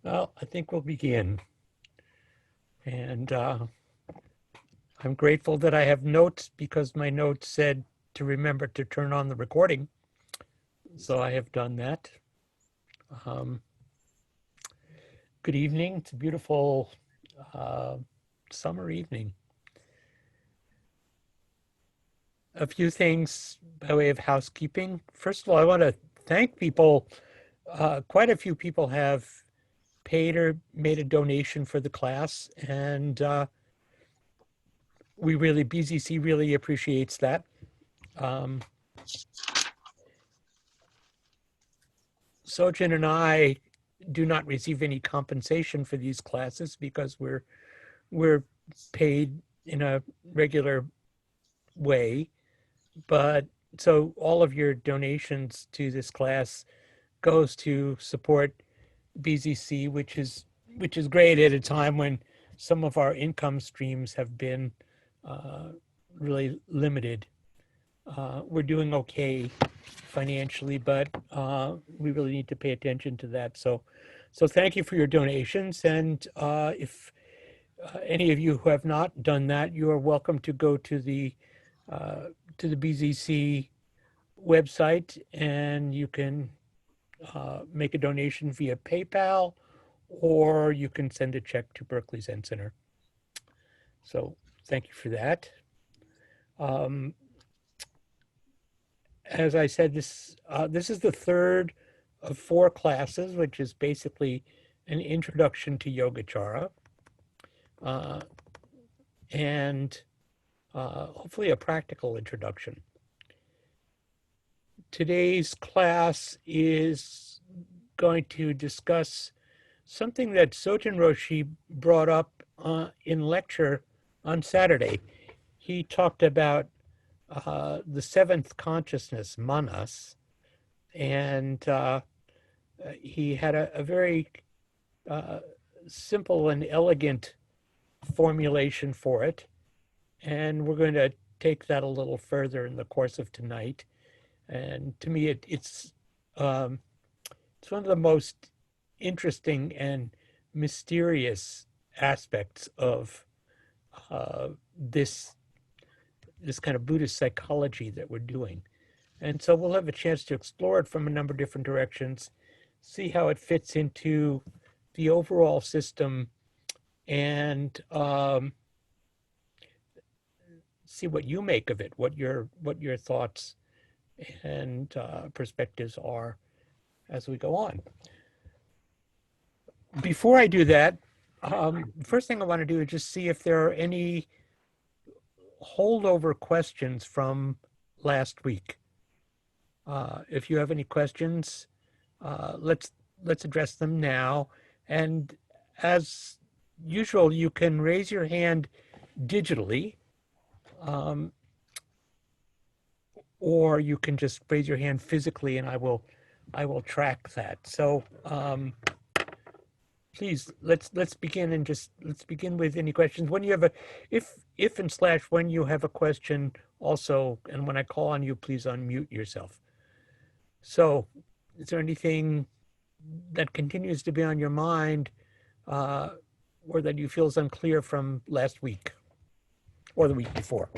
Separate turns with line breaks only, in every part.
Well, I think we'll begin. And I'm grateful that I have notes because my notes said to remember to turn on the recording. So I have done that. Um, Good evening. It's a beautiful uh, summer evening. A few things by way of housekeeping. First of all, I want to thank people. Quite a few people have paid or made a donation for the class, and BZC really appreciates that. Um, Sojin and I do not receive any compensation for these classes because we're paid in a regular way. But so all of your donations to this class goes to support BZC, which is great at a time when some of our income streams have been uh, really limited. We're doing okay financially, but we really need to pay attention to that. So thank you for your donations. And if any of you who have not done that, you are welcome to go uh, to the BZC website, and you can make a donation via PayPal, or you can send a check to Berkeley Zen Center. So thank you for that. Um, as I said, this is the third of four classes, which is basically an introduction to Yogacara, uh, and hopefully a practical introduction. Today's class is going to discuss something that Soten Roshi brought up in lecture on Saturday. He talked about the seventh consciousness, manas, and he had a very uh, simple and elegant formulation for it. And we're going to take that a little further in the course of tonight. And to me, um, it's one of the most interesting and mysterious aspects of this kind of Buddhist psychology that we're doing. And so we'll have a chance to explore it from a number of different directions, see how it fits into the overall system, and see what you make of it, what your thoughts and perspectives are as we go on. Before I do that, first thing I want to do is just see if there are any holdover questions from last week. If you have any questions, let's address them now. And as usual, you can raise your hand digitally, or you can just raise your hand physically, and I will track that. So please let's begin and let's begin with any questions. When you have if and slash when you have a question also, and when I call on you, please unmute yourself. So is there anything that continues to be on your mind or that you feel is unclear from last week or the week before?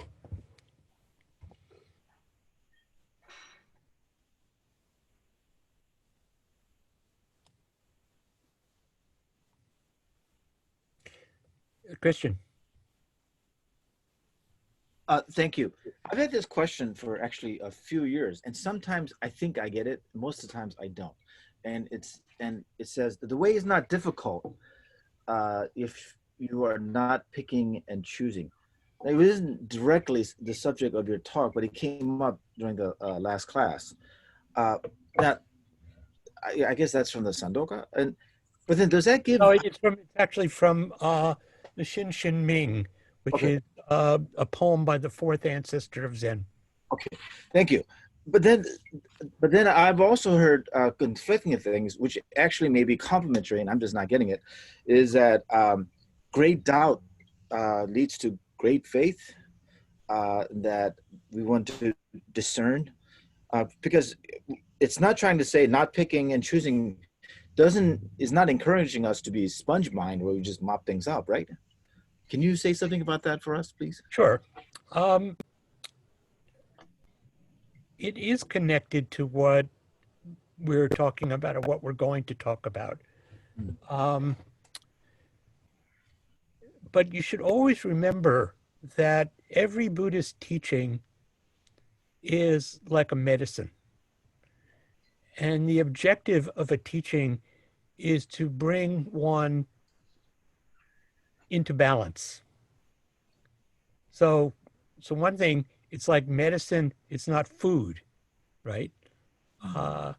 Christian.
Thank you. I've had this question for actually a few years, and sometimes I think I get it. Most of the times I don't. And it says that the way is not difficult if you are not picking and choosing. Now, it isn't directly the subject of your talk, but it came up during the last class. Uh, that I guess that's from the Sandoka, but then does that give?
No, it's actually from the Shin Shin Ming, which
Okay,
is a poem by the fourth ancestor of Zen.
okay, thank you. But then I've also heard conflicting things, which actually may be complementary, and I'm just not getting it. Is that great doubt leads to great faith? That we want to discern, because it's not trying to say not picking and choosing doesn't is not encouraging us to be sponge mind where we just mop things up, right? Can you say something about that for us, please?
Sure. Um, it is connected to what we're talking about or what we're going to talk about.
Mm.
Um, but you should always remember that every Buddhist teaching is like a medicine. And the objective of a teaching is to bring one into balance. So, so one thing, it's like medicine, it's not food, right? Uh,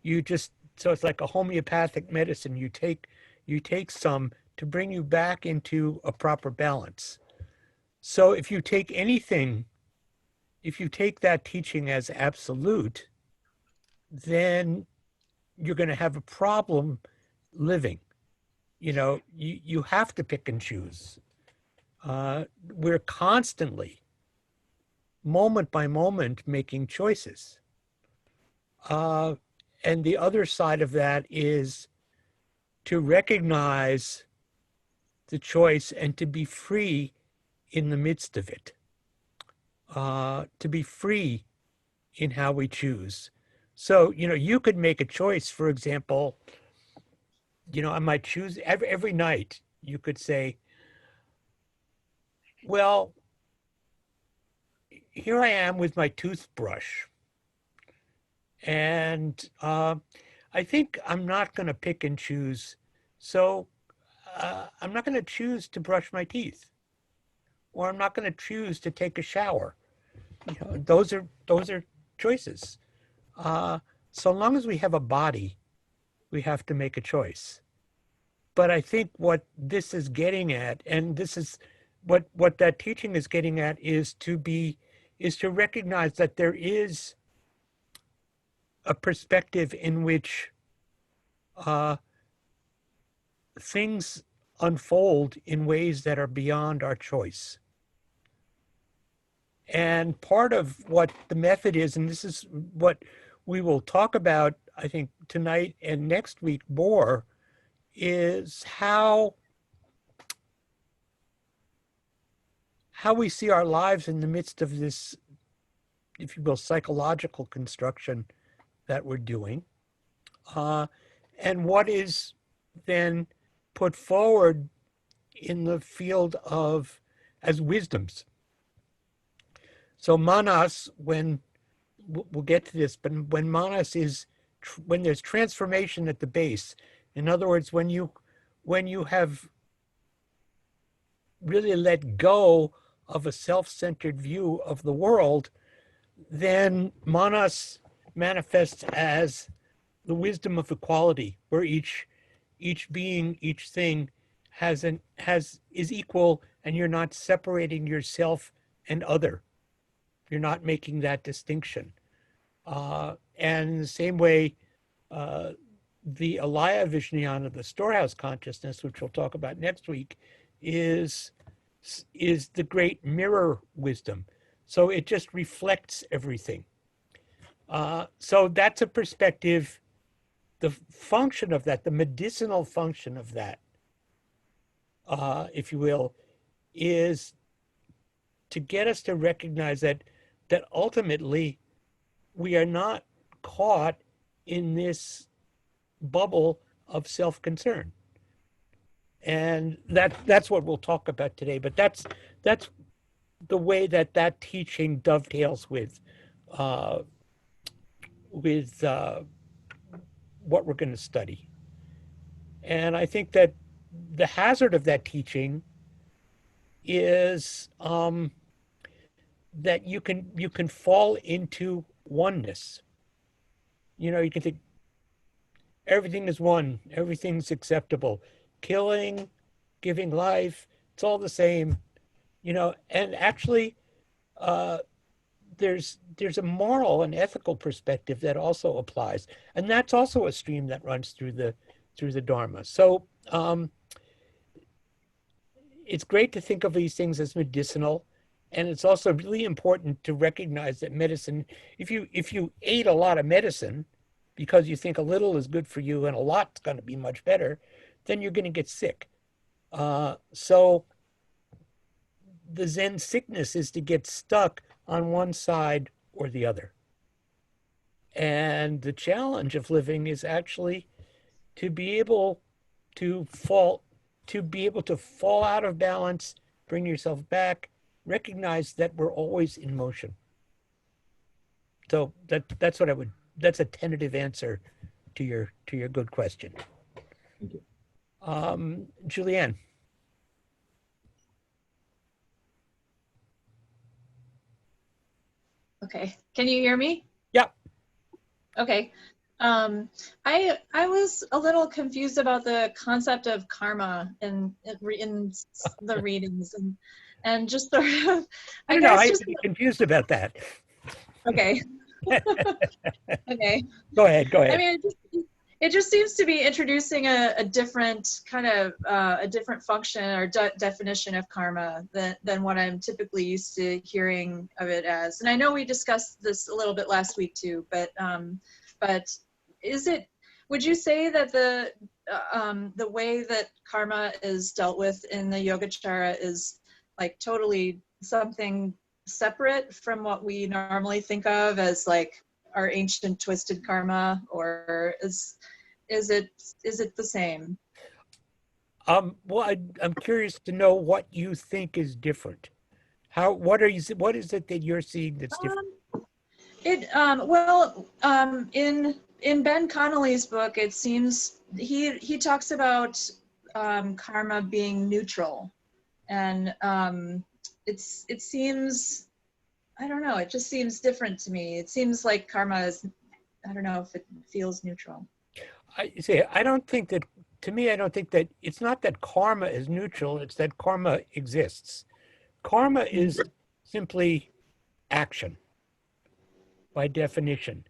you just, so it's like a homeopathic medicine. You take some to bring you back into a proper balance. So if you take anything, if you take that teaching as absolute, then you're going to have a problem living. You know, you have to pick and choose. We're constantly, moment by moment, making choices. Uh, and the other side of that is to recognize the choice and to be free in the midst of it, to be free in how we choose. So, you know, you could make a choice, for example, you know, I might choose every night, you could say, well, here I am with my toothbrush. And I think I'm not going to pick and choose. So I'm not going to choose to brush my teeth, or I'm not going to choose to take a shower. You know, those are choices. Uh, so long as we have a body, we have to make a choice. But I think what this is getting at, and this is what that teaching is getting at, is to recognize that there is a perspective in which uh, things unfold in ways that are beyond our choice. And part of what the method is, and this is what we will talk about, I think, tonight and next week more, is how we see our lives in the midst of this, if you will, psychological construction that we're doing, uh, and what is then put forward in the field of as wisdoms. So manas, when we'll get to this, but when manas is when there's transformation at the base, in other words, when you have really let go of a self-centered view of the world, then manas manifests as the wisdom of equality, where each being, each thing is equal, and you're not separating yourself and other. You're not making that distinction. And in the same way, uh, the Alaya Vijnana, the storehouse consciousness, which we'll talk about next week, is the great mirror wisdom. So it just reflects everything. So that's a perspective. The function of that, the medicinal function of that, if you will, is to get us to recognize that ultimately we are not caught in this bubble of self-concern. And that's what we'll talk about today. But that's the way that teaching dovetails uh, with what we're going to study. And I think that the hazard of that teaching is that you can fall into oneness. You know, you can think everything is one, everything's acceptable. Killing, giving life, it's all the same, you know, and actually uh, there's a moral and ethical perspective that also applies. And that's also a stream that runs through the Dharma. So it's great to think of these things as medicinal. And it's also really important to recognize that medicine, if you ate a lot of medicine because you think a little is good for you and a lot's going to be much better, then you're going to get sick. So the Zen sickness is to get stuck on one side or the other. And the challenge of living is actually to be able to fall out of balance, bring yourself back, recognize that we're always in motion. So that's what I would, that's a tentative answer to your good question.
Thank you.
Julianne.
Okay, can you hear me?
Yeah.
Okay. I was a little confused about the concept of karma in the readings, and just sort of,
I don't know. I used to be confused about that.
Okay. Okay.
Go ahead. Go
I
ahead.
mean, it just seems to be introducing a different kind of a different function or definition of karma than what I'm typically used to hearing of it as. And I know we discussed this a little bit last week too, but is it? Would you say that the way that karma is dealt with in the Yogacara is like totally something separate from what we normally think of as like our ancient twisted karma, or is it the same?
Well, I'm curious to know what you think is different. What is it that you're seeing that's different?
In Ben Connolly's book, it seems he talks about karma being neutral, and it seems, I don't know, it just seems different to me. It seems like karma is, I don't know if it feels neutral.
I don't think that, to me, I don't think that, it's not that karma is neutral, it's that karma exists. Karma is simply action by definition.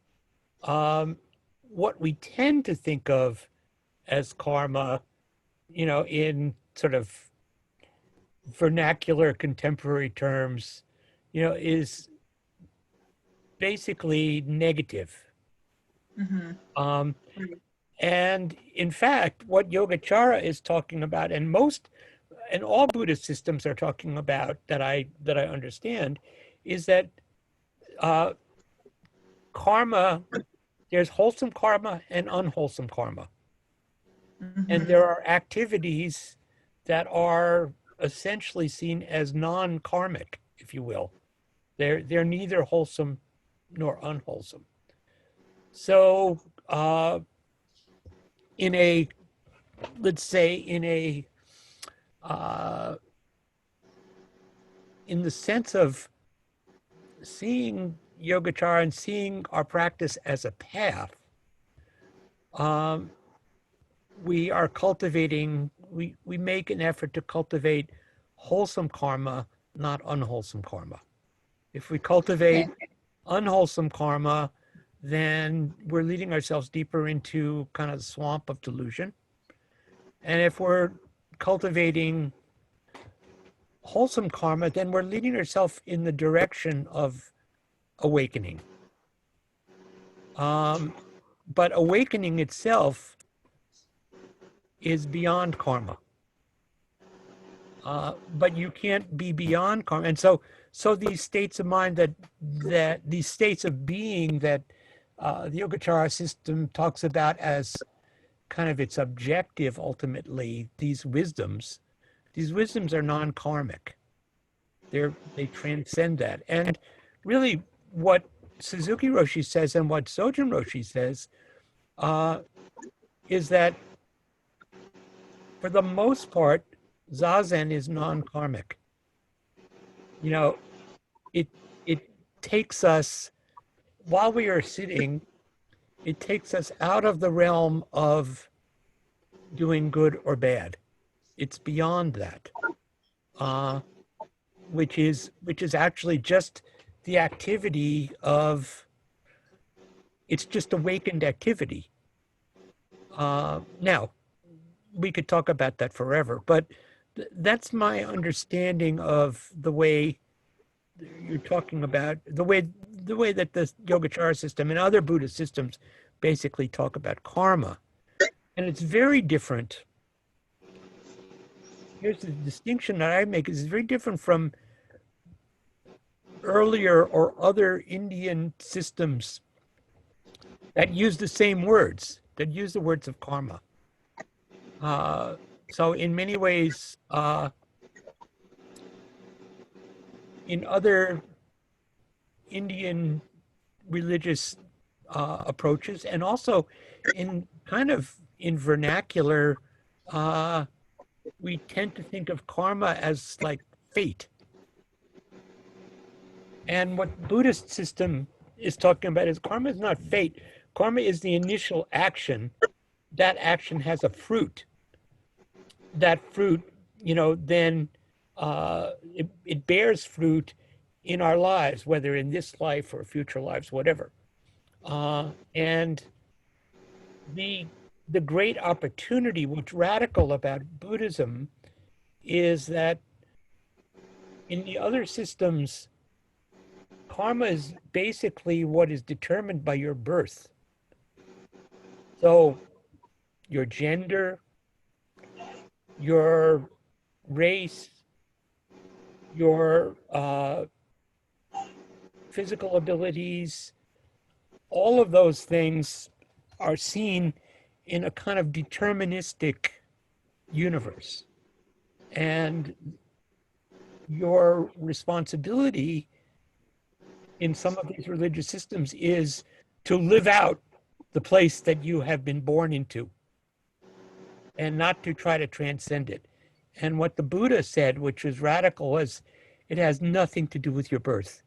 What we tend to think of as karma, in sort of vernacular contemporary terms, is basically negative.
Mm-hmm.
And in fact, what Yogacara is talking about, and all Buddhist systems are talking about that I understand, is that karma, there's wholesome karma and unwholesome karma.
Mm-hmm.
And there are activities that are essentially seen as non-karmic, if you will. They're neither wholesome nor unwholesome. So let's say in the sense of seeing Yogacara and seeing our practice as a path, we are cultivating, we make an effort to cultivate wholesome karma, not unwholesome karma. If we cultivate unwholesome karma, then we're leading ourselves deeper into kind of the swamp of delusion. And if we're cultivating wholesome karma, then we're leading ourselves in the direction of awakening. But awakening itself is beyond karma. But you can't be beyond karma. And so these states of mind that these states of being that the Yogacara system talks about as kind of its objective, ultimately, these wisdoms are non-karmic. They transcend that. And really what Suzuki Roshi says and what Sojun Roshi says is that for the most part, Zazen is non-karmic. It takes us, while we are sitting, it takes us out of the realm of doing good or bad. It's beyond that, which is actually just the activity of, it's just awakened activity. Now, we could talk about that forever, but that's my understanding of the way you're talking about, the way that the Yogacara system and other Buddhist systems basically talk about karma. And it's very different. Here's the distinction that I make, is very different from earlier or other Indian systems that use the same words, that use the words of karma. So in many ways, in other Indian religious approaches, and also in kind of in vernacular, we tend to think of karma as like fate. And what Buddhist system is talking about is karma is not fate. Karma is the initial action. That action has a fruit. That fruit, then it bears fruit in our lives, whether in this life or future lives, whatever. And the great opportunity, what's radical about Buddhism, is that in the other systems, karma is basically what is determined by your birth. So your gender, your race, your physical abilities, all of those things are seen in a kind of deterministic universe. And your responsibility in some of these religious systems is to live out the place that you have been born into and not to try to transcend it. And what the Buddha said, which was radical, was it has nothing to do with your birth.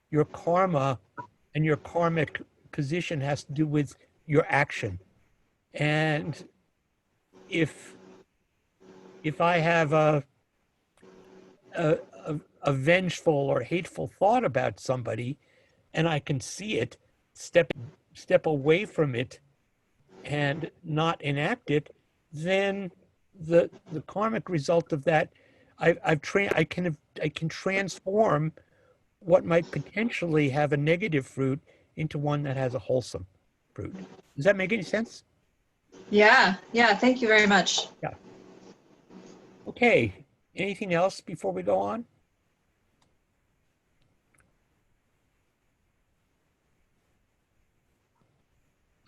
Your karma and your karmic position has to do with your action. And if I have a vengeful or hateful thought about somebody, and I can see it, step away from it and not enact it, then the karmic result of that, I can transform what might potentially have a negative fruit into one that has a wholesome fruit. Does that make any sense?
Yeah, thank you very much.
Yeah. Okay, anything else before we go on?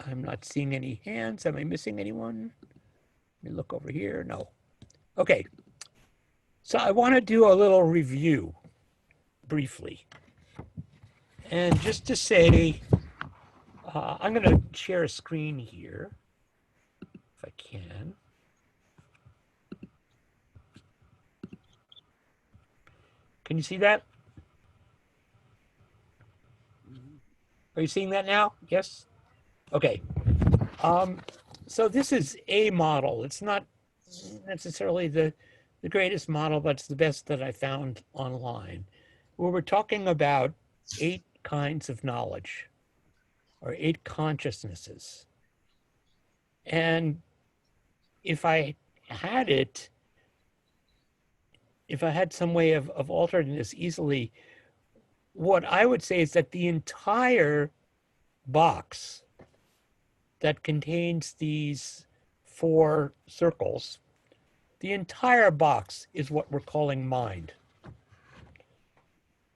I'm not seeing any hands. Am I missing anyone? Let me look over here. No. Okay. So I want to do a little review briefly. And just to say, I'm going to share a screen here, if I can. Can you see that? Are you seeing that now? Yes? Okay. So this is a model. It's not necessarily the greatest model, but it's the best that I found online, where we're talking about 8 kinds of knowledge or 8 consciousnesses. And if I had some way of altering this easily, what I would say is that the entire box that contains these 4 circles, the entire box is what we're calling mind.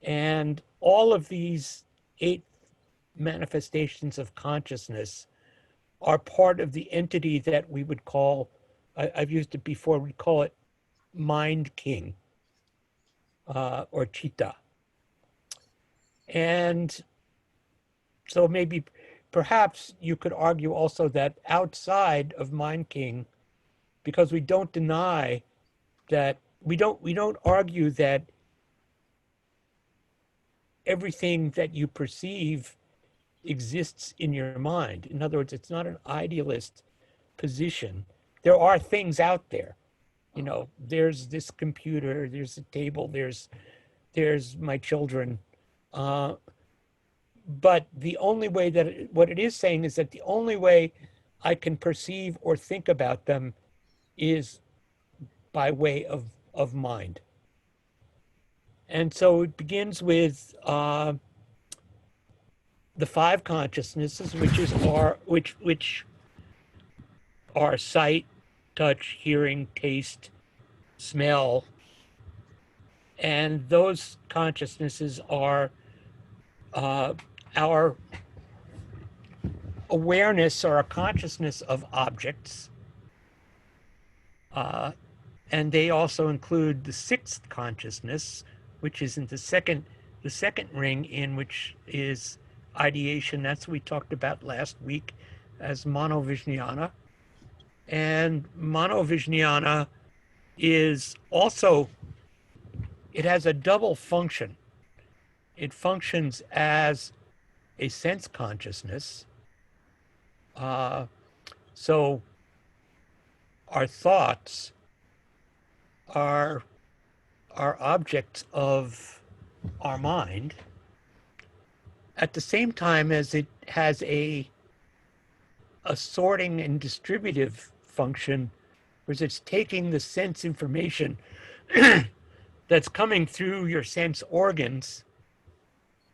And all of these 8 manifestations of consciousness are part of the entity that we would call, I've used it before, we call it mind king, or chitta. And so perhaps you could argue also that outside of mind king, because we don't deny that, we don't argue that everything that you perceive exists in your mind. In other words, it's not an idealist position. There are things out there. There's this computer, there's a table, there's my children. But the only way what it is saying is that the only way I can perceive or think about them is by way of mind. And so it begins with the five consciousnesses, which are sight, touch, hearing, taste, smell, and those consciousnesses are our awareness or a consciousness of objects, and they also include the sixth consciousness, which is in the second ring, in which is ideation. That's what we talked about last week as monovijnana. And monovijnana is also, it has a double function. It functions as a sense consciousness. So our thoughts are objects of our mind at the same time as it has a sorting and distributive function, whereas it's taking the sense information that's coming through your sense organs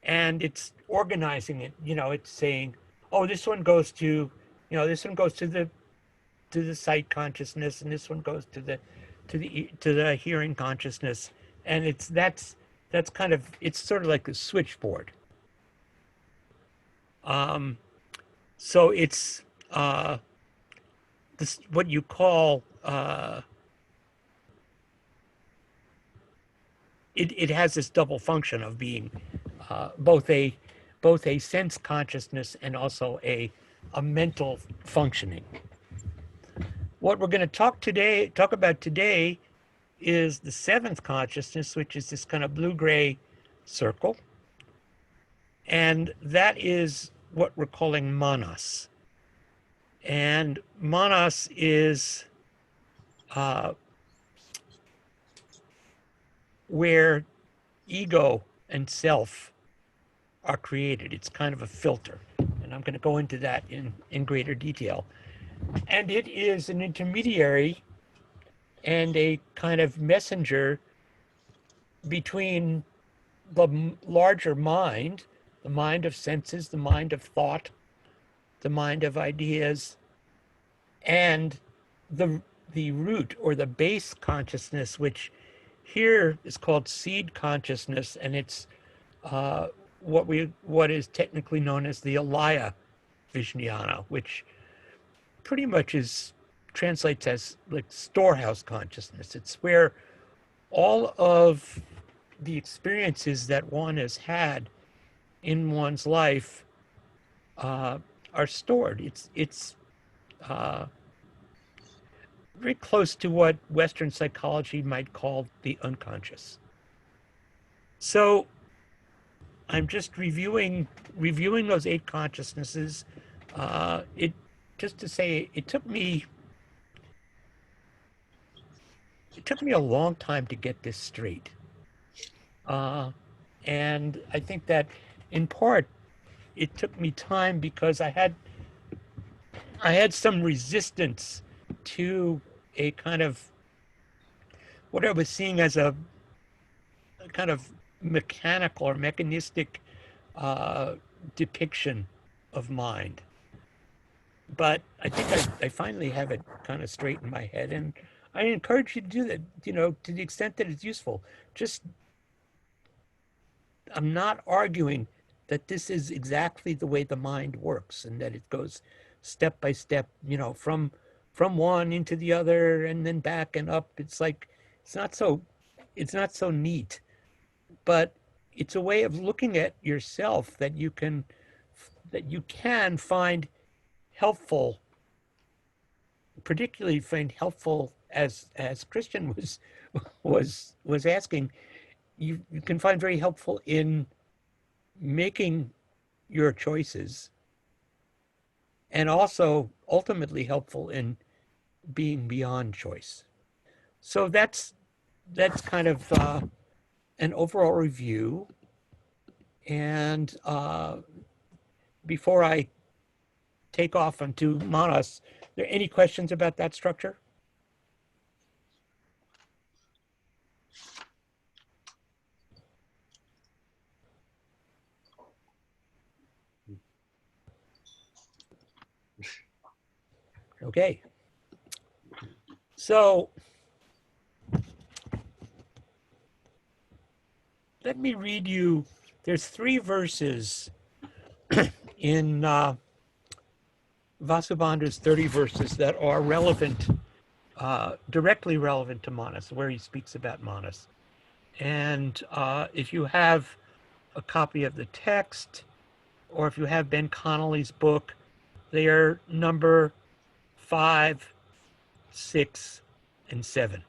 and it's organizing it. It's saying, oh, this one goes to, this one goes to the sight consciousness, and this one goes to the hearing consciousness, and that's kind of, it's sort of like a switchboard. So it's this, what you call, it has this double function of being both a sense consciousness and also a mental functioning. What we're going to talk about today is the seventh consciousness, which is this kind of blue-gray circle. And that is what we're calling manas. And manas is where ego and self are created. It's kind of a filter. And I'm going to go into that in greater detail. And it is an intermediary and a kind of messenger between the larger mind, the mind of senses, the mind of thought, the mind of ideas, and the root or the base consciousness, which here is called seed consciousness, and it's what is technically known as the alaya vijnana, which pretty much translates as like storehouse consciousness. It's where all of the experiences that one has had in one's life are stored. It's very close to what Western psychology might call the unconscious. So I'm just reviewing those eight consciousnesses. Just to say, it took me a long time to get this straight. And I think that in part it took me time because I had some resistance to a kind of what I was seeing as a kind of mechanical or mechanistic depiction of mind. But I think I finally have it kind of straight in my head, and I encourage you to do that, to the extent that it's useful. Just, I'm not arguing that this is exactly the way the mind works and that it goes step by step, from one into the other and then back and up. It's like, it's not so neat, but it's a way of looking at yourself that you can find helpful, particularly find helpful, as Christian was asking, you can find very helpful in making your choices, and also ultimately helpful in being beyond choice. So that's kind of an overall review. And before I take off onto manas, are there any questions about that structure? Okay. So let me read you. There's 3 verses in Vasubandhu's 30 verses that are relevant, directly relevant to Manas, where he speaks about Manas. And if you have a copy of the text, or if you have Ben Connolly's book, they are number 5, 6, and 7.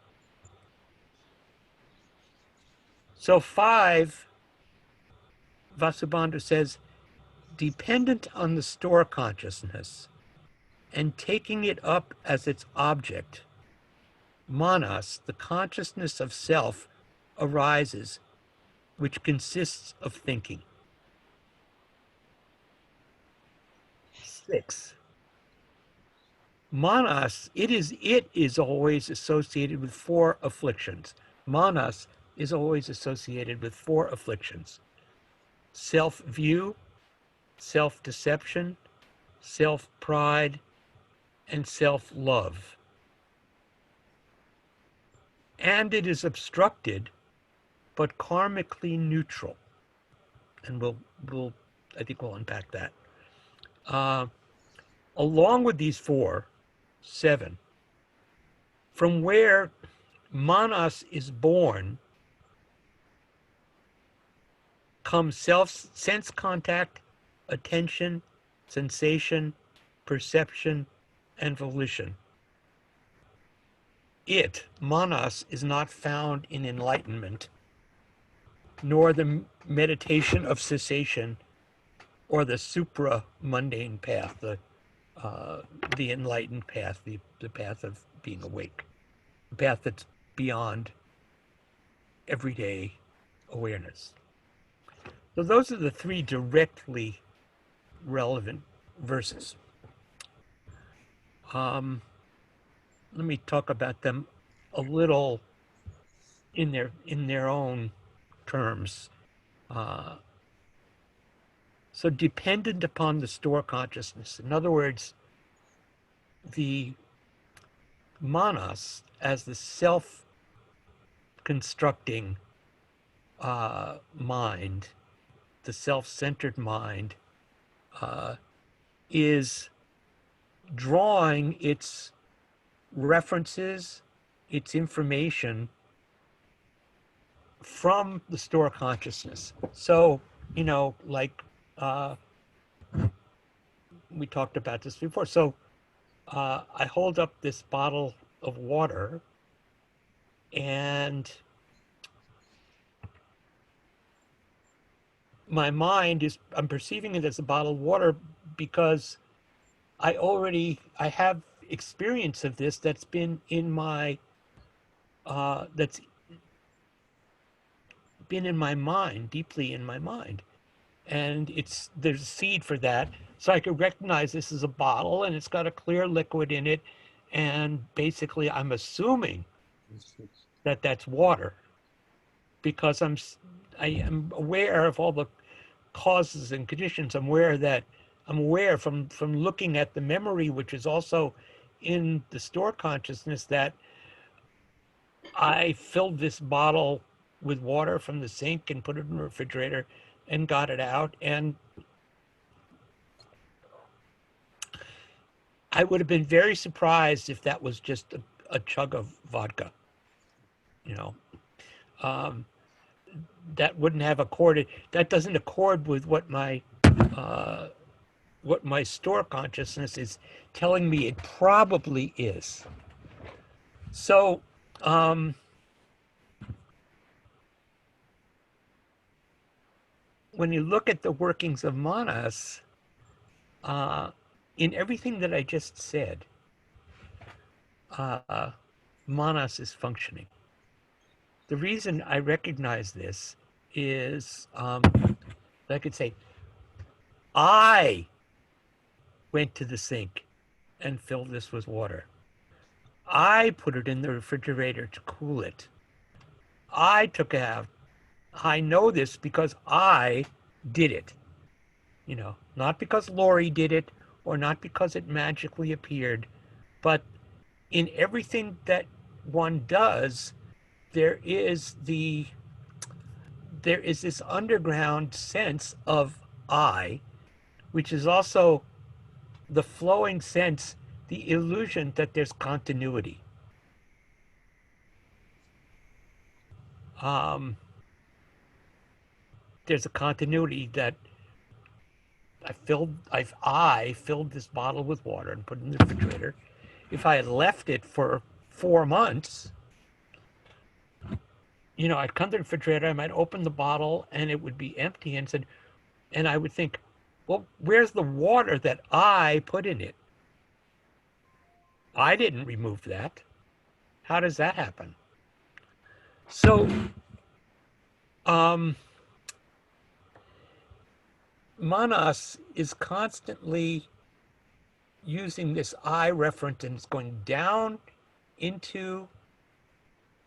So 5, Vasubandhu says, dependent on the store consciousness and taking it up as its object, manas, the consciousness of self, arises, which consists of thinking. 6, manas, it is always associated with 4 afflictions. Manas is always associated with 4 afflictions: self-view, self-deception, self-pride, and self-love. And it is obstructed, but karmically neutral. And I think we'll unpack that. Along with these 4, 7, from where manas is born comes sense contact, attention, sensation, perception, and volition. Manas, is not found in enlightenment, nor the meditation of cessation, or the supra-mundane path, the enlightened path, the path of being awake, the path that's beyond everyday awareness. So those are the 3 directly relevant verses. Let me talk about them a little in their own terms. So dependent upon the store consciousness. In other words, the manas, as the self-constructing mind, the self-centered mind, is drawing its references, its information from the store consciousness. So, like we talked about this before. So I hold up this bottle of water, and my mind I'm perceiving it as a bottle of water because I have experience of this that's been in my that's been in my mind, deeply in my mind. And there's a seed for that. So I could recognize this as a bottle and it's got a clear liquid in it. And basically I'm assuming that that's water because I am aware of all the causes and conditions. I'm aware from looking at the memory, which is also in the store consciousness, that I filled this bottle with water from the sink and put it in the refrigerator and got it out. And I would have been very surprised if that was just a chug of vodka, that wouldn't have accorded. That doesn't accord with what my store consciousness is telling me it probably is. So, when you look at the workings of manas, in everything that I just said, manas is functioning. The reason I recognize this is, I could say, I went to the sink and filled this with water. I put it in the refrigerator to cool it. I took it out. I know this because I did it. Not because Lori did it or not because it magically appeared. But in everything that one does, there is this underground sense of I, which is also the flowing sense, the illusion that there's continuity. Um, there's a continuity that I filled this bottle with water and put it in the refrigerator. If I had left it for 4 months, I'd come to the refrigerator, I might open the bottle and it would be empty and I would think, well, where's the water that I put in it? I didn't remove that. How does that happen? So, Manas is constantly using this I referent, and it's going down into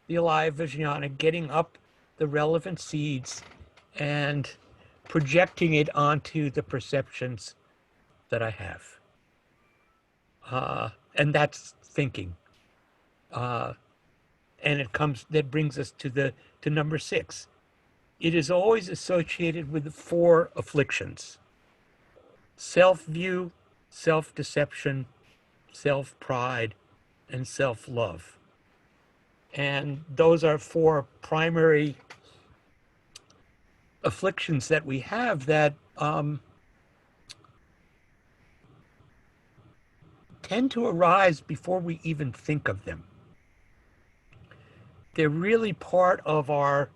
the alive Vijnana, getting up the relevant seeds and projecting it onto the perceptions that I have. And that's thinking. And that brings us to number 6. It is always associated with the 4 afflictions: self-view, self-deception, self-pride, and self-love. And those are 4 primary afflictions that we have that tend to arise before we even think of them. They're really part of our,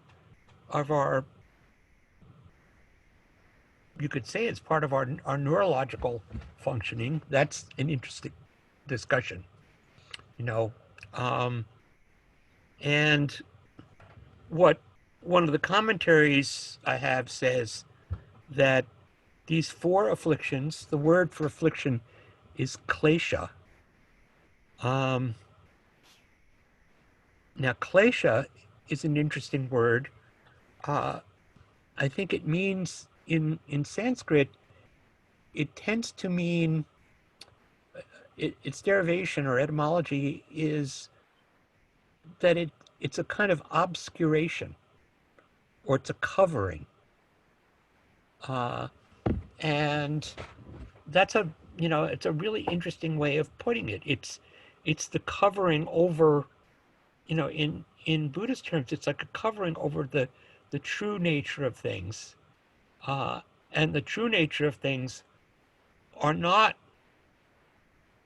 you could say it's part of our neurological functioning. That's an interesting discussion, and what one of the commentaries I have says that these 4 afflictions, the word for affliction is klesha. Now, klesha is an interesting word. I think it means in Sanskrit, it tends to mean, its derivation or etymology is that it's a kind of obscuration, or it's a covering. And that's it's a really interesting way of putting it. It's the covering over, in Buddhist terms, it's like a covering over the true nature of things. And the true nature of things are not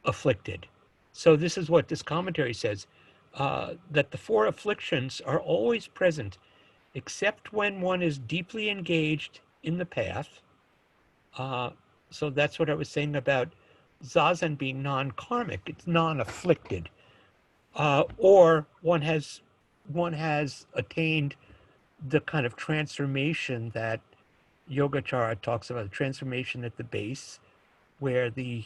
afflicted. So this is what this commentary says, that the 4 afflictions are always present, except when one is deeply engaged in the path. So that's what I was saying about Zazen being non-karmic. It's non-afflicted. Or one has attained the kind of transformation that Yogacara talks about, the transformation at the base, where the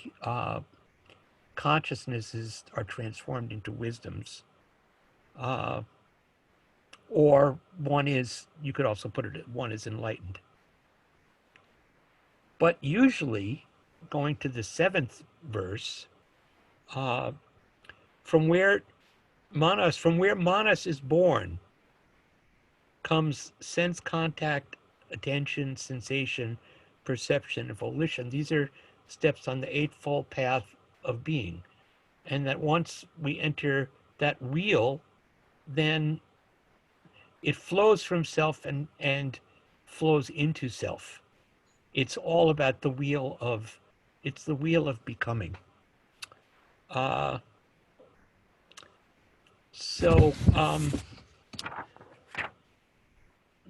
consciousnesses are transformed into wisdoms. Or one is, you could also put it, one is enlightened. But usually, going to the 7th verse, from where Manas is born, comes sense contact, attention, sensation, perception, and volition. These are steps on the eightfold path of being. And that once we enter that wheel, then it flows from self and flows into self. It's all about the wheel of becoming. So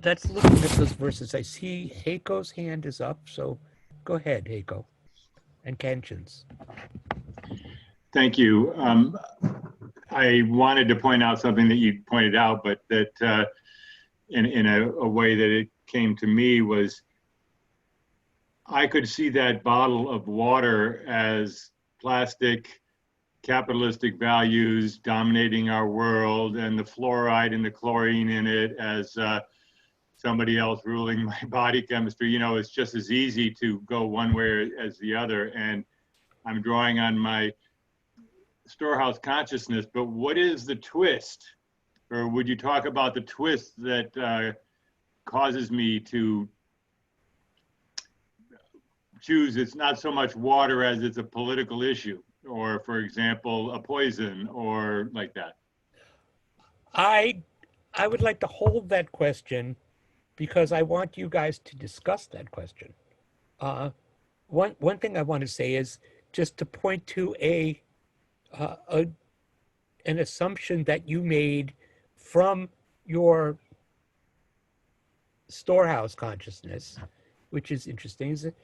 that's looking at those verses. I see Heiko's hand is up, so go ahead, Heiko, and Kenshin's.
Thank you. I wanted to point out something that you pointed out, but that in a way that it came to me was, I could see that bottle of water as plastic, capitalistic values dominating our world, and the fluoride and the chlorine in it as somebody else ruling my body chemistry. It's just as easy to go one way as the other. And I'm drawing on my storehouse consciousness, but what is the twist? Or would you talk about the twist that causes me to choose it's not so much water as it's a political issue, or for example, a poison, or like that?
I would like to hold that question because I want you guys to discuss that question. One thing I want to say is just to point to an assumption that you made from your storehouse consciousness, which is interesting, is that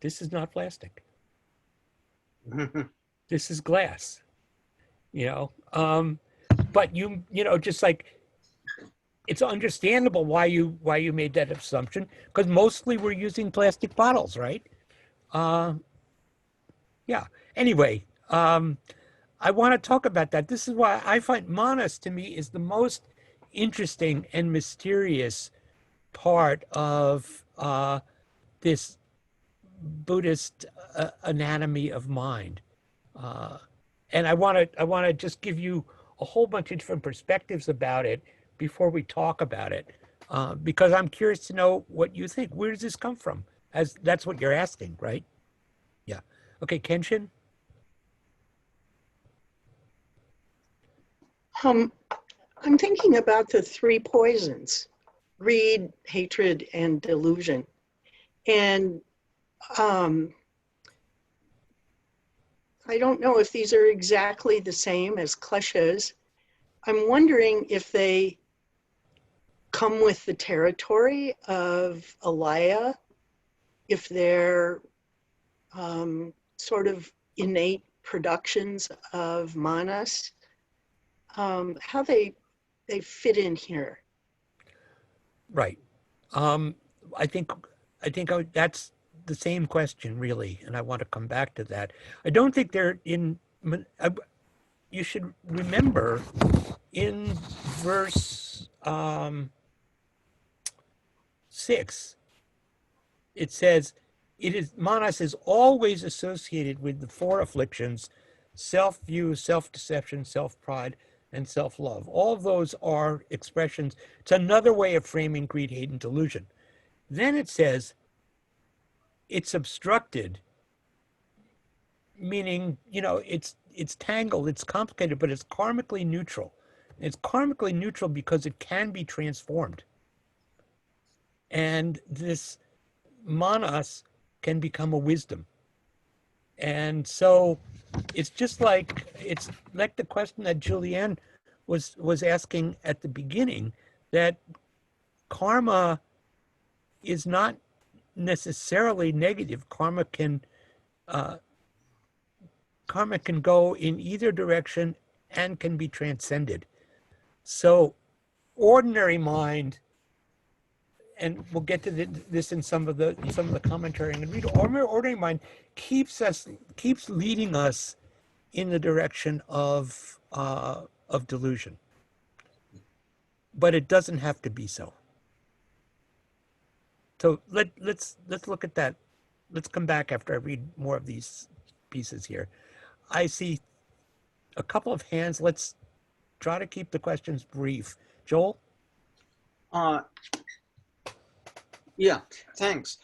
this is not plastic. This is glass, but just like it's understandable why you made that assumption, because mostly we're using plastic bottles, right? Yeah. Anyway, I want to talk about that. This is why I find Manas to me is the most interesting and mysterious part of this Buddhist anatomy of mind. And I want to just give you a whole bunch of different perspectives about it before we talk about it, because I'm curious to know what you think. Where does this come from? As that's what you're asking, right? Yeah. Okay, Kenshin?
I'm thinking about the three poisons: greed, hatred, and delusion. And I don't know if these are exactly the same as kleshas. I'm wondering if they come with the territory of alaya, if they're sort of innate productions of manas, how they fit in here.
Right. I think that's the same question, really, and I want to come back to that. I don't think they're in. You should remember in verse 6, it says, Manas is always associated with the four afflictions: self-view, self-deception, self-pride, and self-love. All of those are expressions. It's another way of framing greed, hate, and delusion. Then it says it's obstructed, meaning, it's tangled, it's complicated, but it's karmically neutral. It's karmically neutral because it can be transformed. And this manas can become a wisdom. And so it's like the question that Julianne was asking at the beginning, that karma is not necessarily negative. Karma can go in either direction and can be transcended. So ordinary mind, and we'll get to this in some of the commentary and read. Ordinary mind keeps leading us in the direction of delusion, but it doesn't have to be so. So let's look at that. Let's come back after I read more of these pieces here. I see a couple of hands. Let's try to keep the questions brief. Joel?
Yeah, thanks.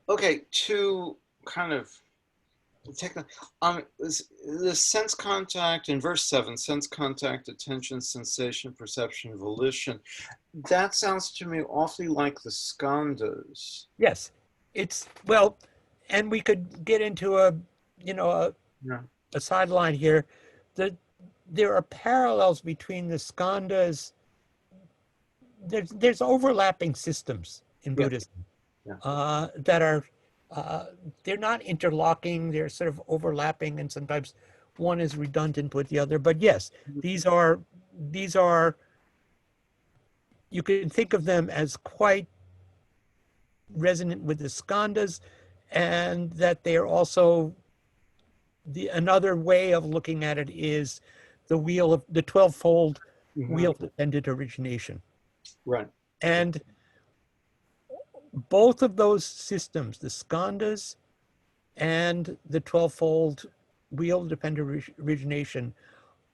Okay, to kind of technical, the sense contact in verse 7, sense contact, attention, sensation, perception, volition, that sounds to me awfully like the skandhas.
Yes, and we could get into a sideline here. There are parallels between the skandhas. There's overlapping systems in Buddhism that are they're not interlocking. They're sort of overlapping, and sometimes one is redundant with the other. But yes, these are you can think of them as quite resonant with the skandhas, and that they are also another way of looking at it is the wheel of the 12-fold wheel of dependent origination.
Right.
And both of those systems, the skandhas and the 12-fold wheel-dependent origination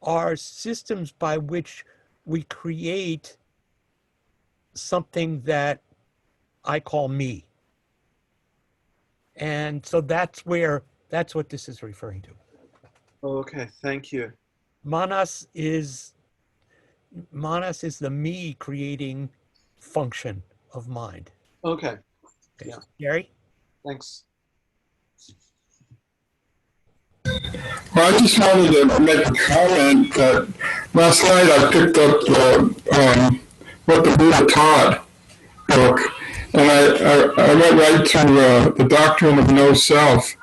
are systems by which we create something that I call me. And so that's what this is referring to.
Okay, thank you.
Manas is the me creating function of mind.
Okay,
Okay.
Yeah.
Gary?
thanks.
Well, I just wanted to make a comment that last night I picked up the What the Buddha Taught book, and I went right to the Doctrine of No Self,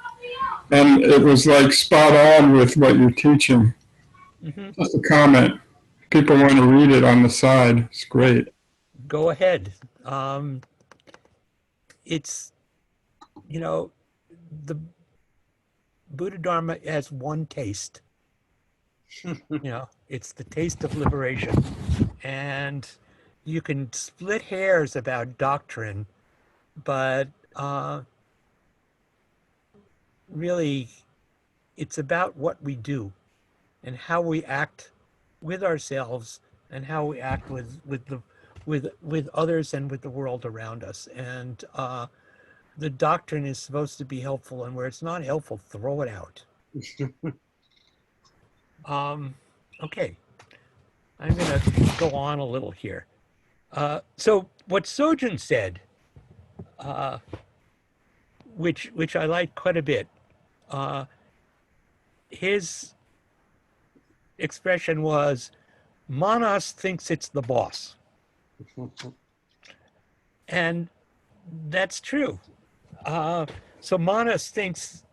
and it was like spot on with what you're teaching.
Mm-hmm.
Just a comment. People want to read it on the side. It's great.
Go ahead. It's, the Buddha Dharma has one taste. It's the taste of liberation. And you can split hairs about doctrine, but really it's about what we do and how we act with ourselves and how we act with others and with the world around us. And the doctrine is supposed to be helpful, and where it's not helpful, throw it out. Okay, I'm going to go on a little here. So what Sojun said, which I like quite a bit, his expression was, Manas thinks it's the boss. And that's true. So Manas thinks,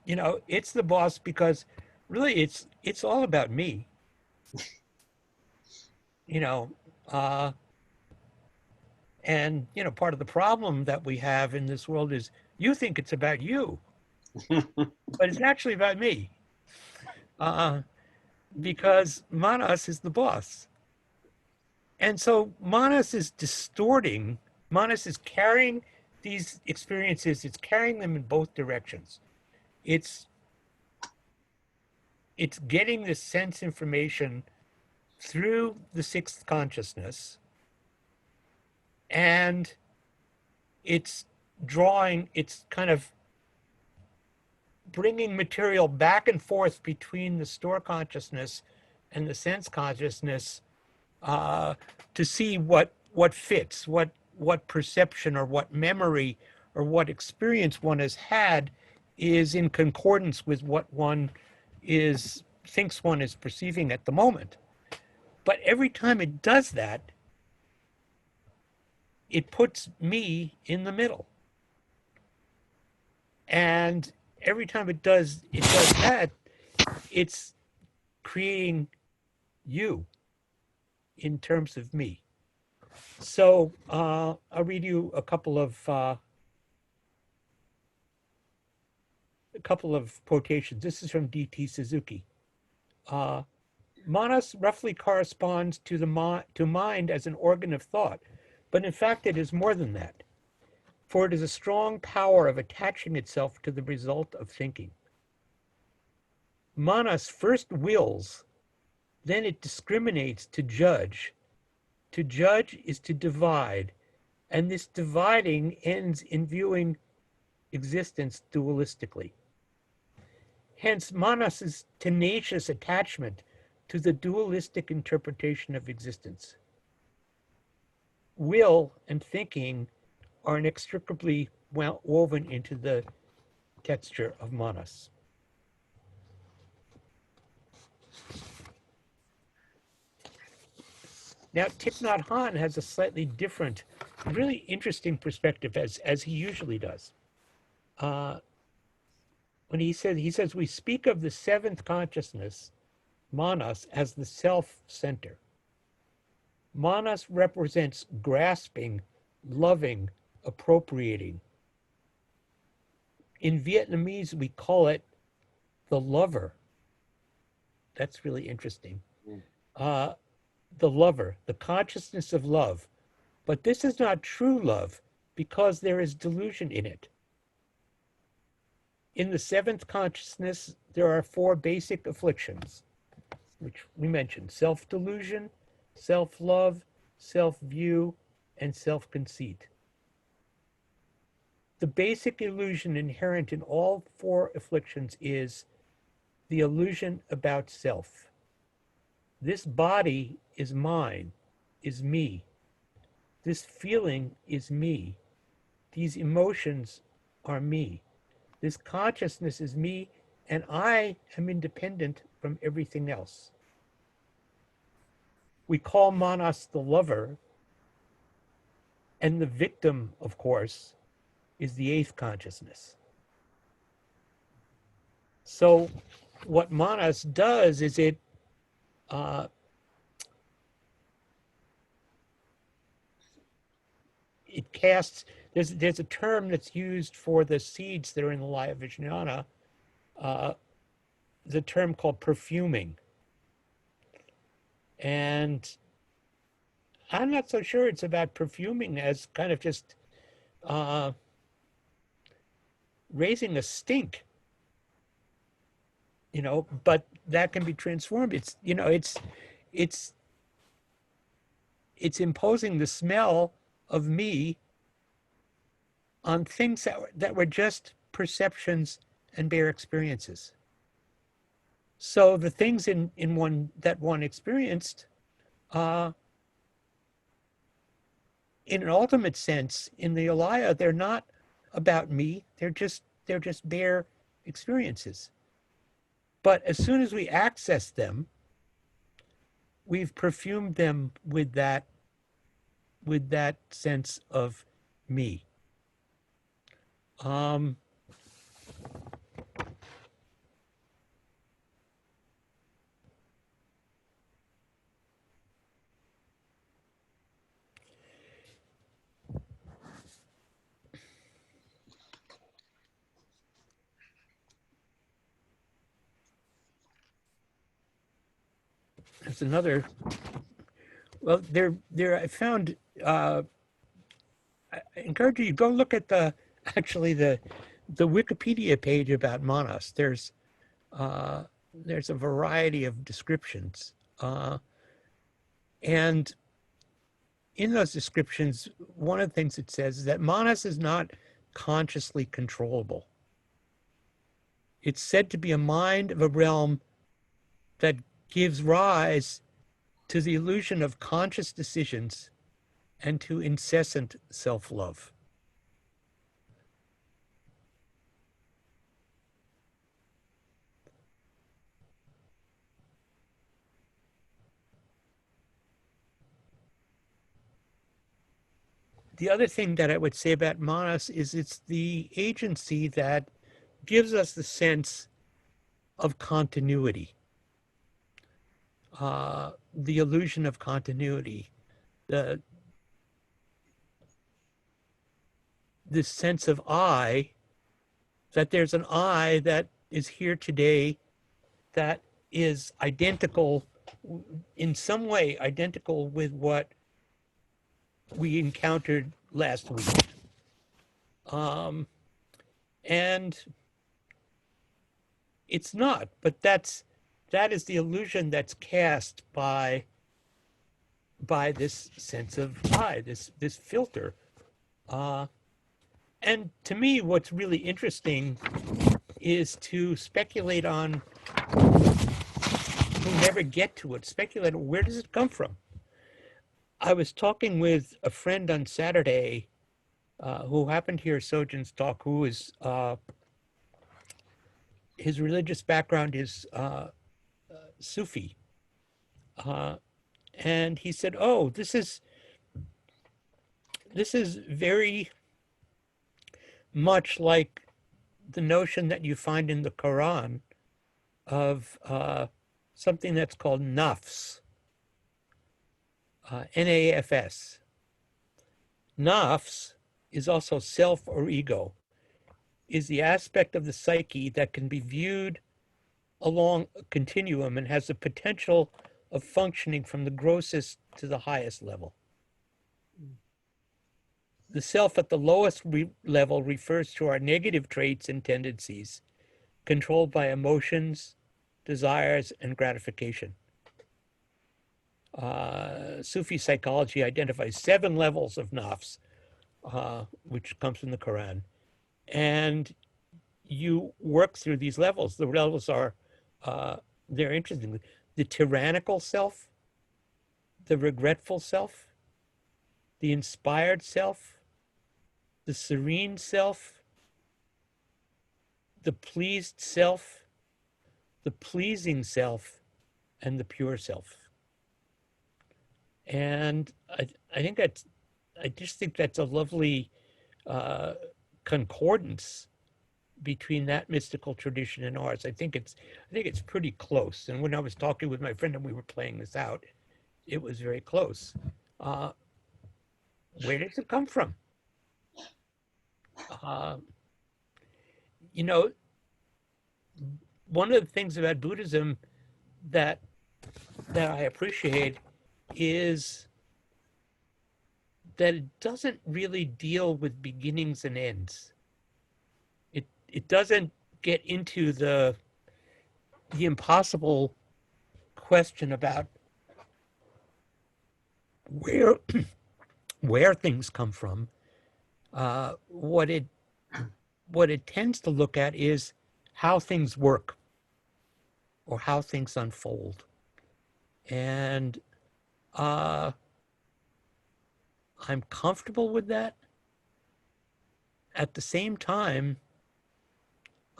it's the boss because really it's all about me. And part of the problem that we have in this world is you think it's about you, but it's actually about me. Because Manas is the boss. And so Manas is distorting, Manas is carrying these experiences, it's carrying them in both directions. It's getting the sense information through the sixth consciousness, and it's kind of bringing material back and forth between the store consciousness and the sense consciousness to see what fits, what perception or what memory or what experience one has had is in concordance with what one thinks one is perceiving at the moment. But every time it does that, it puts me in the middle. And every time it does that, it's creating you in terms of me. So I'll read you a couple of quotations. This is from D.T. Suzuki. Manas roughly corresponds to mind as an organ of thought, but in fact it is more than that, for it is a strong power of attaching itself to the result of thinking. Manas first wills, then it discriminates to judge. To judge is to divide, and this dividing ends in viewing existence dualistically. Hence, Manas's tenacious attachment to the dualistic interpretation of existence. Will and thinking are inextricably woven into the texture of Manas. Now, Thich Nhat Hanh has a slightly different, really interesting perspective, as he usually does. When he says, we speak of the seventh consciousness, Manas, as the self-center. Manas represents grasping, loving, appropriating. In Vietnamese, we call it the lover. That's really interesting. The lover, the consciousness of love. But this is not true love because there is delusion in it. In the seventh consciousness, there are four basic afflictions, which we mentioned: self-delusion, self-love, self-view, and self-conceit. The basic illusion inherent in all four afflictions is the illusion about self. This body is mine, is me. This feeling is me. These emotions are me. This consciousness is me, and I am independent from everything else. We call Manas the lover, and the victim, of course, is the eighth consciousness. So what Manas does is it casts, there's a term that's used for the seeds that are in the Laya Vijnana, the term called perfuming. And I'm not so sure it's about perfuming as kind of just raising a stink, but that can be transformed. It's imposing the smell of me on things that were just perceptions and bare experiences. So the things in one that one experienced, in an ultimate sense, in the Alaya, they're not about me. They're just bare experiences. But as soon as we access them, we've perfumed them with that sense of me. There's another. Well, I found. I encourage you to go look at the Wikipedia page about Manas. There's a variety of descriptions, and in those descriptions, one of the things it says is that Manas is not consciously controllable. It's said to be a mind of a realm that gives rise to the illusion of conscious decisions and to incessant self-love. The other thing that I would say about Manas is it's the agency that gives us the sense of continuity, the illusion of continuity, this sense of I, that there's an I that is here today that is identical, in some way identical with what we encountered last week. And it's not, but that is the illusion that's cast by this sense of I, this filter. And to me, what's really interesting is to speculate on, we'll never get to it, speculate on where does it come from? I was talking with a friend on Saturday who happened to hear Sojin's talk, who is, his religious background is Sufi. And he said, oh, this is very much like the notion that you find in the Quran of something that's called nafs, N-A-F-S. Nafs is also self or ego, is the aspect of the psyche that can be viewed along a continuum and has the potential of functioning from the grossest to the highest level. The self at the lowest level refers to our negative traits and tendencies, controlled by emotions, desires, and gratification. Sufi psychology identifies 7 levels of nafs, which comes from the Quran. And you work through these levels. The levels are, they're interesting. The tyrannical self, the regretful self, the inspired self, the serene self, the pleased self, the pleasing self, and the pure self. And I think that's, I just think that's a lovely concordance between that mystical tradition and ours. I think it's pretty close. And when I was talking with my friend and we were playing this out, it was very close. Where does it come from? You know, one of the things about Buddhism that I appreciate is that it doesn't really deal with beginnings and ends. It doesn't get into the impossible question about where things come from. What it tends to look at is how things work or how things unfold. And I'm comfortable with that. At the same time,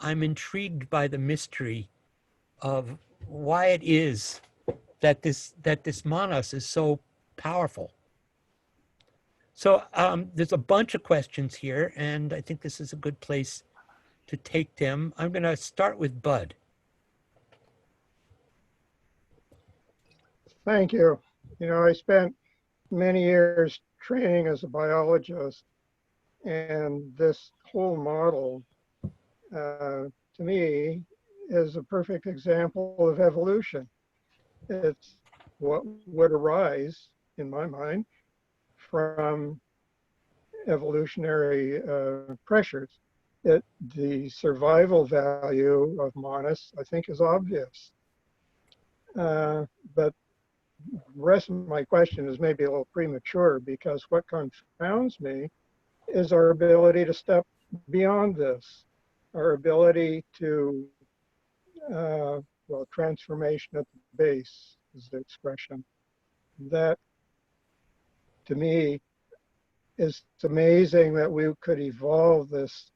I'm intrigued by the mystery of why it is that this manas is so powerful. So there's a bunch of questions here, and I think this is a good place to take them. I'm going to start with Bud.
Thank you. You know, I spent many years training as a biologist, and this whole model, to me, is a perfect example of evolution. It's what would arise, in my mind, from evolutionary pressures. The survival value of manas, I think, is obvious. But the rest of my question is maybe a little premature, because what confounds me is our ability to step beyond this, our ability to, transformation at the base is the expression. That, to me, it's amazing that we could evolve this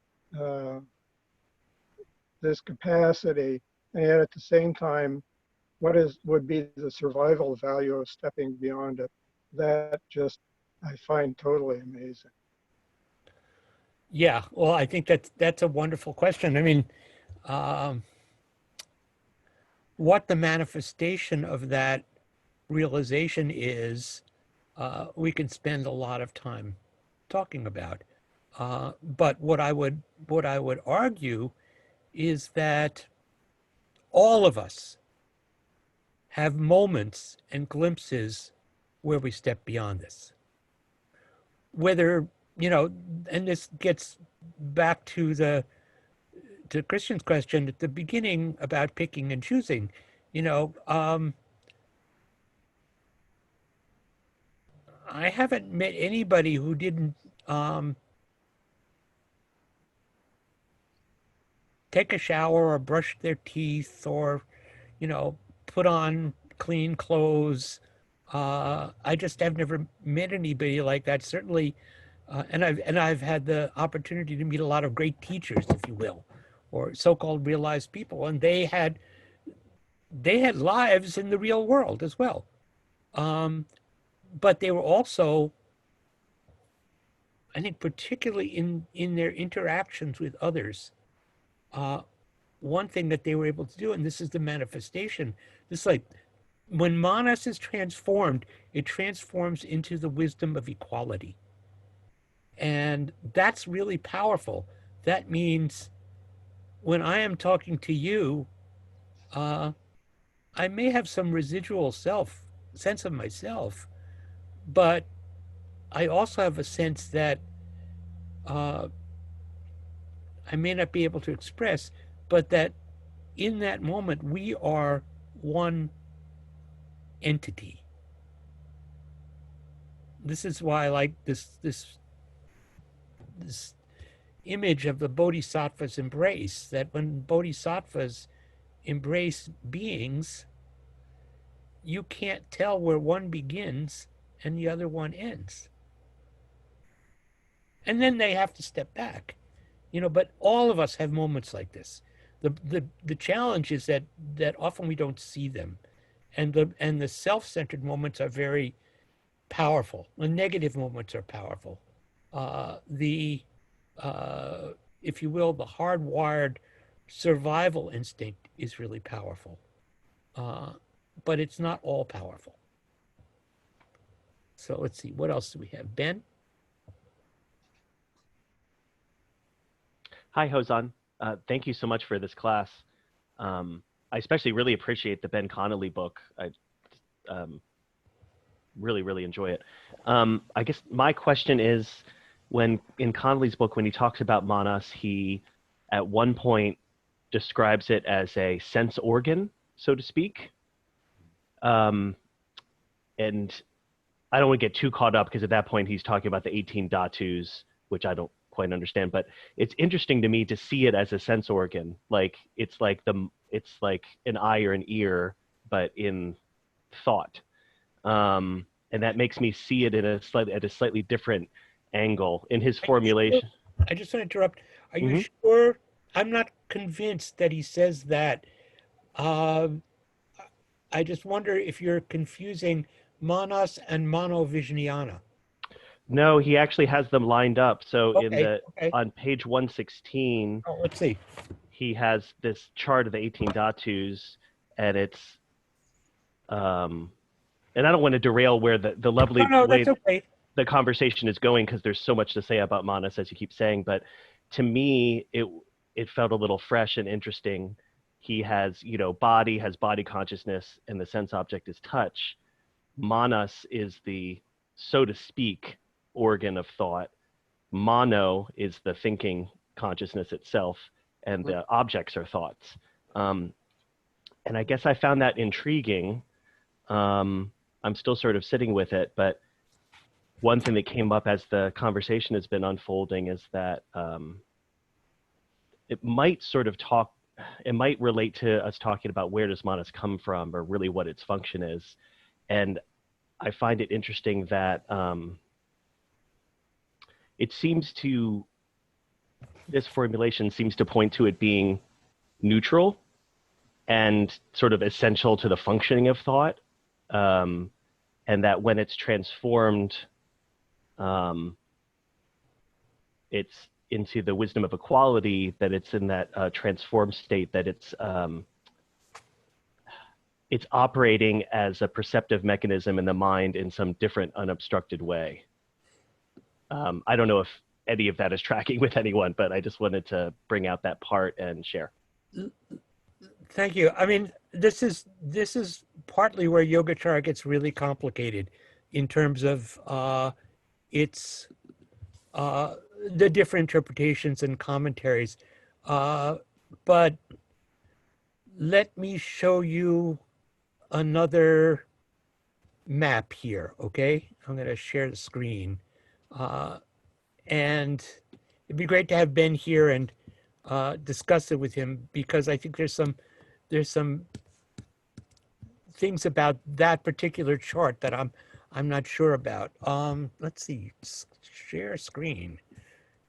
this capacity, and yet at the same time, would be the survival value of stepping beyond it? That just I find totally amazing.
Yeah, well, I think that's a wonderful question. I mean, what the manifestation of that realization is, we can spend a lot of time talking about. But what I would argue is that all of us have moments and glimpses where we step beyond this. Whether, you know, and this gets back to Christian's question at the beginning about picking and choosing. You know, I haven't met anybody who didn't take a shower or brush their teeth or, you know, put on clean clothes. I just have never met anybody like that. Certainly, and I've had the opportunity to meet a lot of great teachers, if you will, or so-called realized people, and they had lives in the real world as well. But they were also, I think, particularly in their interactions with others, one thing that they were able to do, and this is the manifestation, this, like, when manas is transformed, it transforms into the wisdom of equality. And that's really powerful. That means when I am talking to you, I may have some residual sense of myself, but I also have a sense that I may not be able to express, but that in that moment, we are one entity. This is why I like this image of the bodhisattva's embrace, that when bodhisattvas embrace beings, you can't tell where one begins and the other one ends. And then they have to step back, but all of us have moments like this. The challenge is that often we don't see them. And the self-centered moments are very powerful. The negative moments are powerful. If you will, the hardwired survival instinct is really powerful. But it's not all powerful. So let's see, what else do we have? Ben?
Hi, Hozan. Thank you so much for this class. I especially really appreciate the Ben Connolly book. I really, really enjoy it. I guess my question is, when in Connolly's book, when he talks about manas, he at one point describes it as a sense organ, so to speak. And I don't want to get too caught up because at that point he's talking about the 18 dhatus, which I don't quite understand, but it's interesting to me to see it as a sense organ. Like it's like an eye or an ear, but in thought. And that makes me see it at a slightly different angle in his formulation.
I just want to interrupt. Are you sure? I'm not convinced that he says that. I just wonder if you're confusing manas and manovijnana.
No, he actually has them lined up. So on page 116,
let's see.
He has this chart of the 18 dhatus, and it's and I don't want to derail where the lovely way the conversation is going, because there's so much to say about manas, as you keep saying, but to me it felt a little fresh and interesting. He has, body has body consciousness, and the sense object is touch. Manas is the, so to speak, organ of thought. Mano is the thinking consciousness itself, and the objects are thoughts. And I guess I found that intriguing. I'm still sort of sitting with it, but one thing that came up as the conversation has been unfolding is that it might relate to us talking about where does manas come from, or really what its function is. And I find it interesting that this formulation seems to point to it being neutral and sort of essential to the functioning of thought. And that when it's transformed, it's into the wisdom of equality, that it's in that transformed state, that it's operating as a perceptive mechanism in the mind in some different unobstructed way. I don't know if any of that is tracking with anyone, but I just wanted to bring out that part and share.
Thank you. I mean, this is partly where Yogacara gets really complicated in terms of the different interpretations and commentaries. But let me show you another map here, okay? I'm going to share the screen. And it'd be great to have Ben here and discuss it with him, because I think there's some things about that particular chart that I'm not sure about. Let's see, share screen.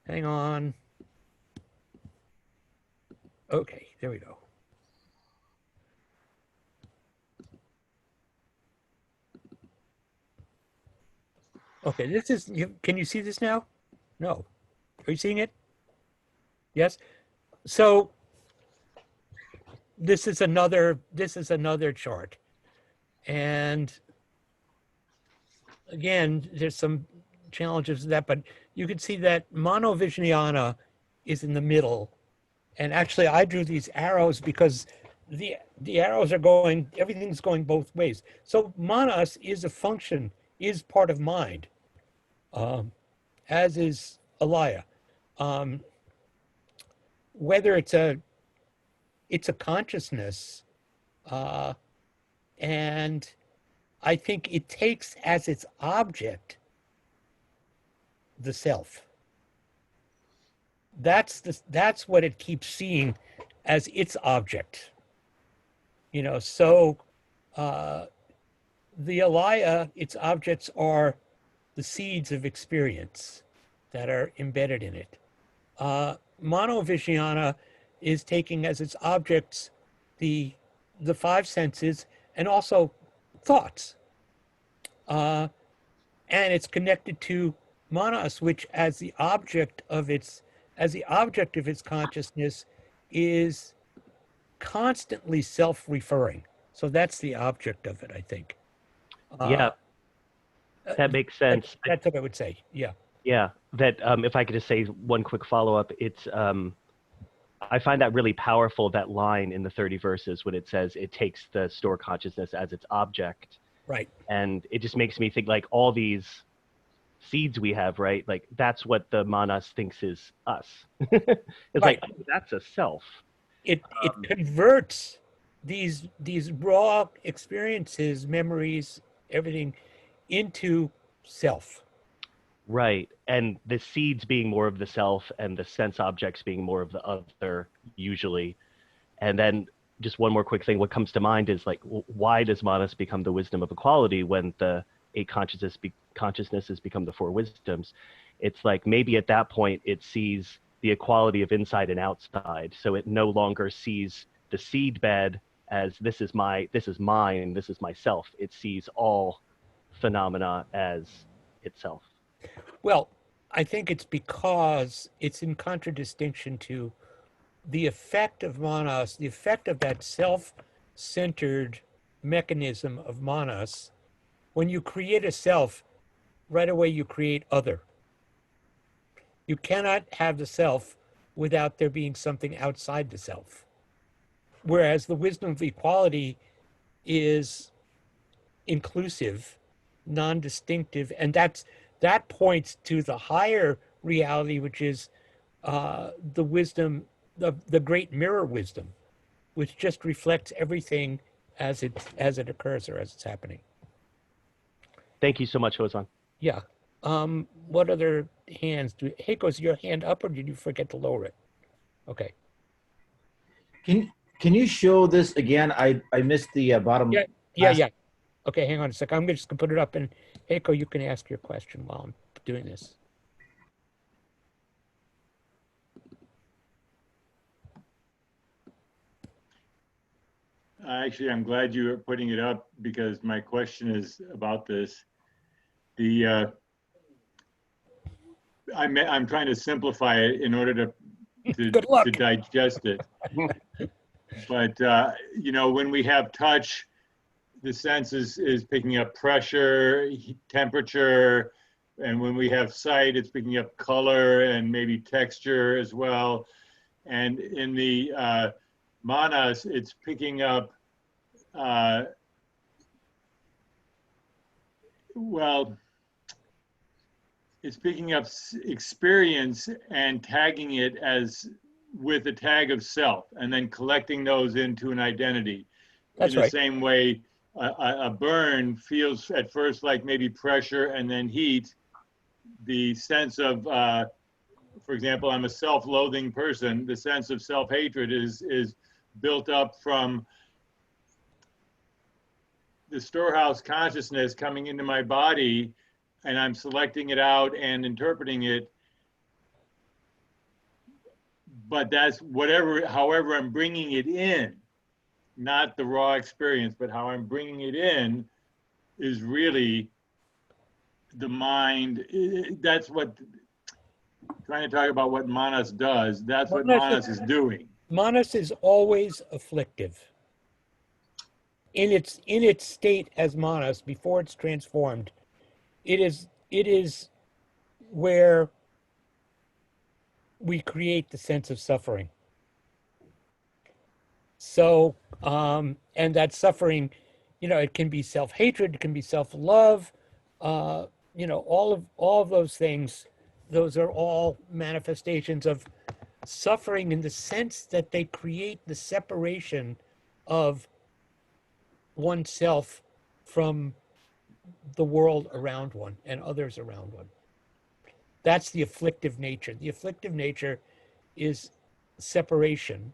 Hang on. Okay, there we go. Okay, this is, can you see this now? No. Are you seeing it? Yes. So this is another chart. And again, there's some challenges to that, but you can see that manovijnana is in the middle. And actually I drew these arrows because the arrows are going, everything's going both ways. So manas is a function, is part of mind, as is alaya. Whether it's a it's a consciousness, and I think it takes as its object the self. That's what it keeps seeing as its object. So the alaya, its objects are the seeds of experience that are embedded in it. Monovijnana is taking as its objects the five senses and also thoughts. And it's connected to manas, which as the object of its consciousness is constantly self-referring. So that's the object of it, I think.
Yeah, that makes sense.
That's what I would say. Yeah.
Yeah, that if I could just say one quick follow-up, it's I find that really powerful, that line in the 30 verses when it says it takes the store consciousness as its object.
Right.
And it just makes me think like all these seeds we have, right? Like that's what the manas thinks is us. It's
right.
Like, oh, that's a self.
It converts these raw experiences, memories, everything into self.
Right. And the seeds being more of the self and the sense objects being more of the other usually. And then just one more quick thing. What comes to mind is like, why does manas become the wisdom of equality when the eight consciousnesses become the four wisdoms? It's like maybe at that point it sees the equality of inside and outside. So it no longer sees the seed bed as this is mine, this is myself. It sees all phenomena as itself.
Well, I think it's because it's in contradistinction to the effect of manas, the effect of that self-centered mechanism of manas. When you create a self, right away you create other. You cannot have the self without there being something outside the self. Whereas the wisdom of equality is inclusive, non-distinctive, and that points to the higher reality, which is the wisdom, the great mirror wisdom, which just reflects everything as it occurs or as it's happening.
Thank you so much, Hozan.
Yeah. What other hands do? Heiko, is your hand up or did you forget to lower it? Okay.
Can you show this again? I missed the bottom.
Yeah. Okay, hang on a second. I'm just gonna put it up, and Heiko, you can ask your question while I'm doing this.
Actually, I'm glad you are putting it up because my question is about this. I'm trying to simplify it in order to digest it. But when we have touch, the sense is picking up pressure, temperature, and when we have sight, it's picking up color and maybe texture as well. And in the manas, it's picking up, it's picking up experience and tagging it as with a tag of self, and then collecting those into an identity.
That's
in the
right.
Same way, a burn feels at first like maybe pressure and then heat. The sense of, for example, I'm a self-loathing person. The sense of self-hatred is built up from the storehouse consciousness coming into my body, and I'm selecting it out and interpreting it. But that's however I'm bringing it in, not the raw experience, but how I'm bringing it in is really the mind. That's what, trying to talk about what manas does, that's what manas is doing.
Manas is always afflictive. In its state as manas, before it's transformed, it is where we create the sense of suffering. So, and that suffering, it can be self-hatred, it can be self-love, all of those things. Those are all manifestations of suffering in the sense that they create the separation of oneself from the world around one and others around one. That's the afflictive nature. The afflictive nature is separation.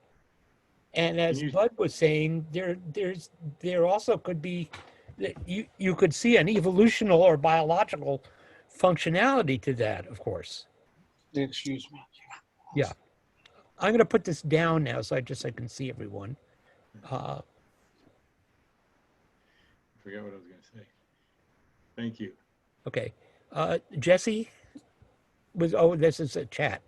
And as Bud was saying, there also could be, you could see an evolutional or biological functionality to that, of course.
Excuse me.
Yeah. I'm going to put this down now so I can see everyone.
I forgot what I was going to say. Thank you.
Okay. Jesse this is a chat.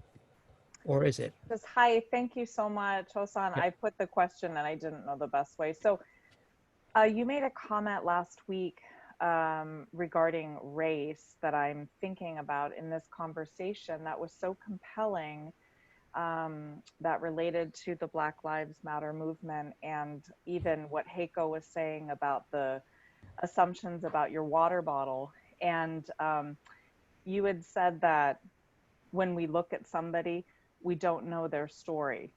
Or is it?
Just hi, thank you so much, Hozan.
Yeah.
I put the question and I didn't know the best way. So you made a comment last week regarding race that I'm thinking about in this conversation that was so compelling, that related to the Black Lives Matter movement, and even what Heiko was saying about the assumptions about your water bottle. And you had said that when we look at somebody, we don't know their story,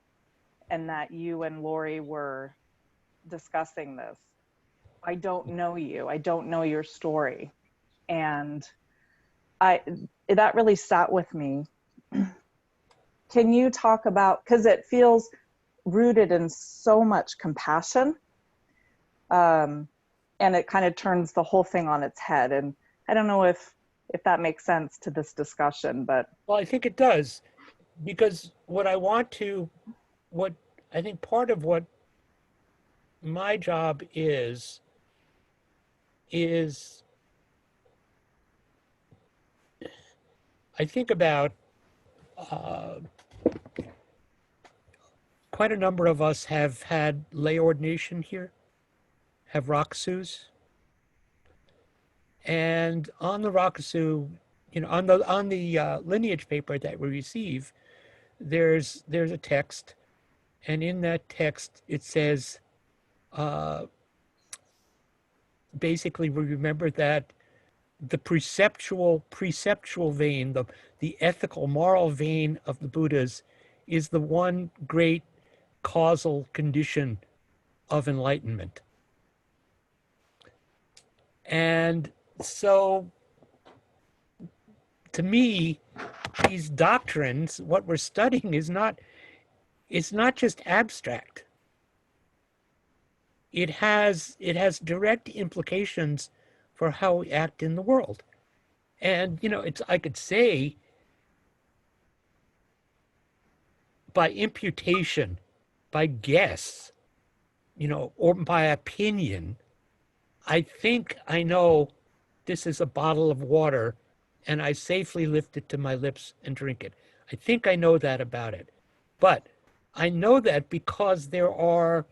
and that you and Lori were discussing this. I don't know you. I don't know your story. And that really sat with me. Can you talk about, because it feels rooted in so much compassion, and it kind of turns the whole thing on its head. And I don't know if that makes sense to this discussion, but.
Well, I think it does. Because what I think part of what my job is I think about quite a number of us have had lay ordination here, have Rakusus. And on the Rakusu, on the lineage paper that we receive, there's a text, and in that text it says, basically we remember that the perceptual vein, the ethical moral vein of the Buddhas is the one great causal condition of enlightenment. And so to me, these doctrines, what we're studying is not just abstract. It has direct implications for how we act in the world. And I could say by imputation, by guess, or by opinion, I think I know this is a bottle of water and I safely lift it to my lips and drink it. I think I know that about it. But I know that because there's a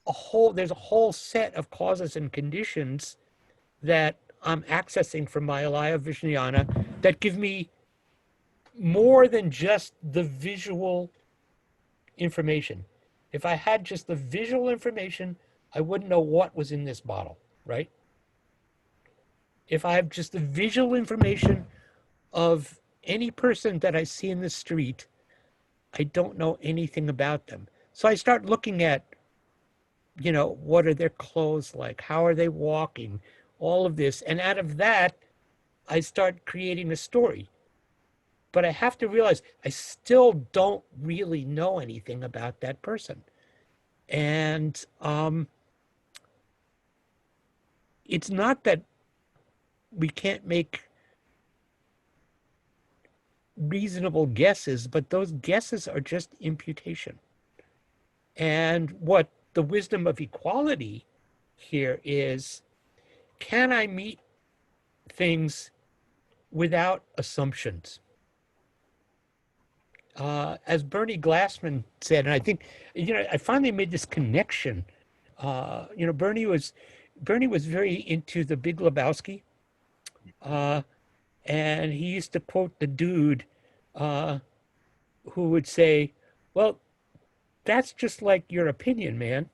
whole set of causes and conditions that I'm accessing from my Alaya Vijnana that give me more than just the visual information. If I had just the visual information, I wouldn't know what was in this bottle, right? If I have just the visual information of any person that I see in the street, I don't know anything about them. So I start looking at, what are their clothes like? How are they walking? All of this. And out of that, I start creating a story. But I have to realize I still don't really know anything about that person. And it's not that we can't make reasonable guesses, but those guesses are just imputation. And what the wisdom of equality here is, can I meet things without assumptions? As Bernie Glassman said, and I think, I finally made this connection. Bernie was very into the Big Lebowski. And he used to quote the dude who would say, well, that's just like your opinion, man.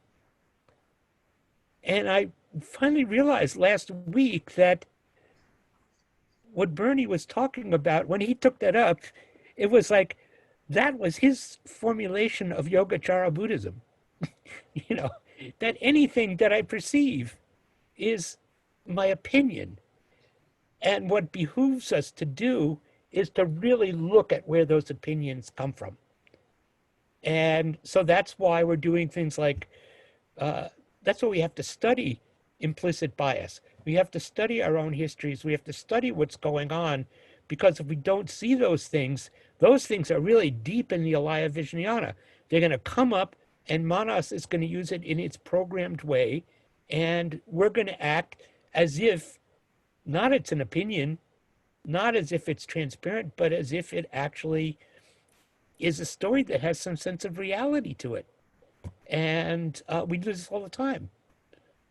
And I finally realized last week that what Bernie was talking about, when he took that up, it was like that was his formulation of Yogacara Buddhism. You know, that anything that I perceive is my opinion. And what behooves us to do is to really look at where those opinions come from. And so that's why we're doing things like, that's why we have to study implicit bias. We have to study our own histories. We have to study what's going on, because if we don't see those things are really deep in the Alaya Vijnana. They're going to come up, and Manas is going to use it in its programmed way, and we're going to act as if not it's an opinion, not as if it's transparent, but as if it actually is a story that has some sense of reality to it. And we do this all the time.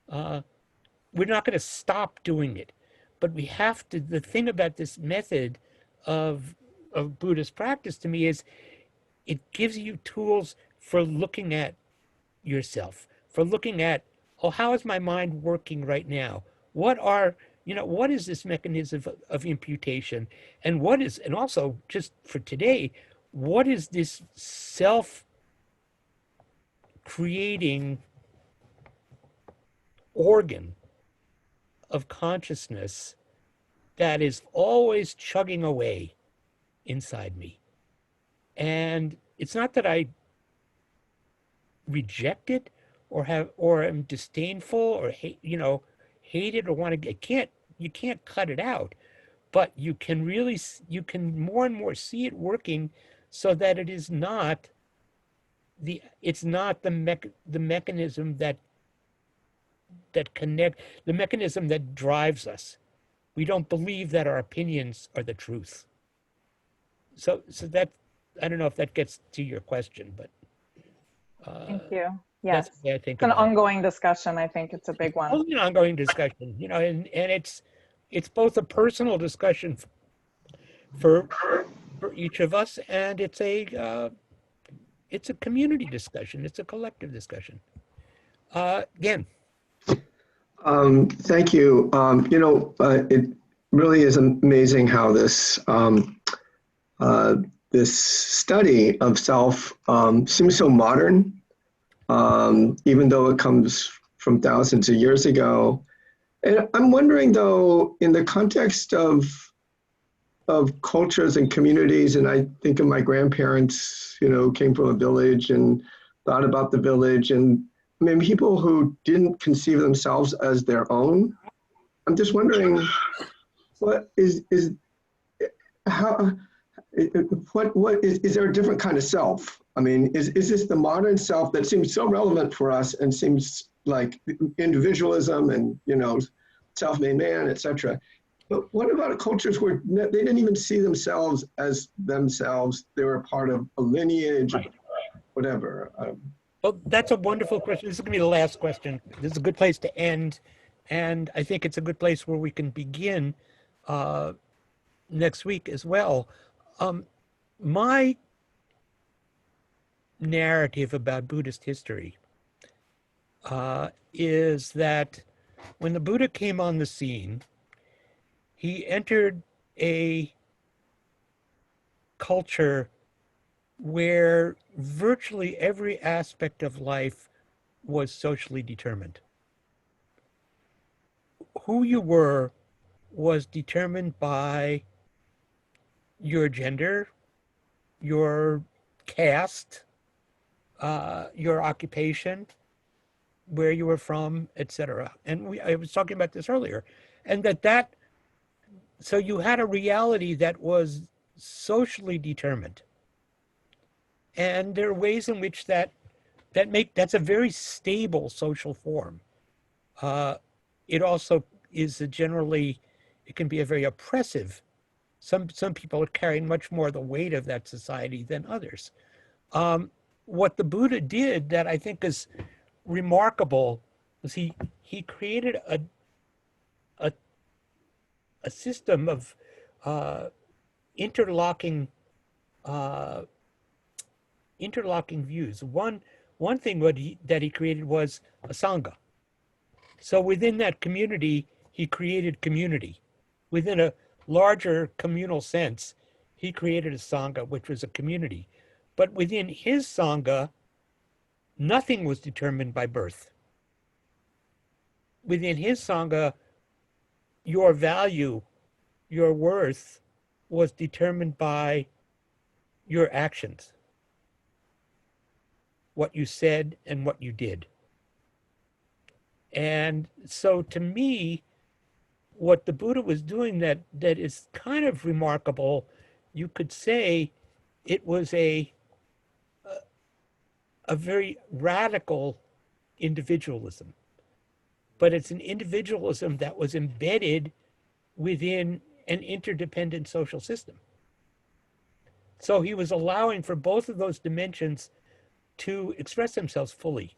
We're not going to stop doing it, but we have to. The thing about this method of Buddhist practice to me is it gives you tools for looking at yourself, for looking at, oh, how is my mind working right now? What is this mechanism of imputation? And and also just for today, what is this self-creating organ of consciousness that is always chugging away inside me? And it's not that I reject it or am disdainful or hate it or want to. You can't cut it out, but you can more and more see it working, so that it is not the mechanism that the mechanism that drives us. We don't believe that our opinions are the truth. So that, I don't know if that gets to your question, but
Thank you. Yes,
that's the way I think
it's an
about it.
ongoing discussion. I think it's a big one.
An ongoing discussion, and it's both a personal discussion for each of us, and it's a community discussion. It's a collective discussion. Again.
Thank you. It really is amazing how this this study of self seems so modern, even though it comes from thousands of years ago. And I'm wondering, though, in the context of cultures and communities, and I think of my grandparents, came from a village and thought about the village, and I mean, people who didn't conceive themselves as their own. I'm just wondering, what is there a different kind of self? I mean, is this the modern self that seems so relevant for us and seems like individualism and, self-made man, etc. But what about cultures where they didn't even see themselves as themselves? They were part of a lineage, right, whatever.
Well, that's a wonderful question. This is going to be the last question. This is a good place to end. And I think it's a good place where we can begin next week as well. My narrative about Buddhist history is that when the Buddha came on the scene, he entered a culture where virtually every aspect of life was socially determined. Who you were was determined by your gender, your caste, your occupation, where you were from, etc. And I was talking about this earlier. And so you had a reality that was socially determined. And there are ways in which that's a very stable social form. It also is it can be a very oppressive. Some people are carrying much more the weight of that society than others. What the Buddha did that I think is remarkable was he created a system of interlocking views. One thing that he created was a sangha. So within that community, he created community. Within a larger communal sense, he created a sangha, which was a community. But within his Sangha, nothing was determined by birth. Within his Sangha, your value, your worth was determined by your actions, what you said and what you did. And so to me, what the Buddha was doing that is kind of remarkable, you could say it was a very radical individualism, but it's an individualism that was embedded within an interdependent social system. So he was allowing for both of those dimensions to express themselves fully.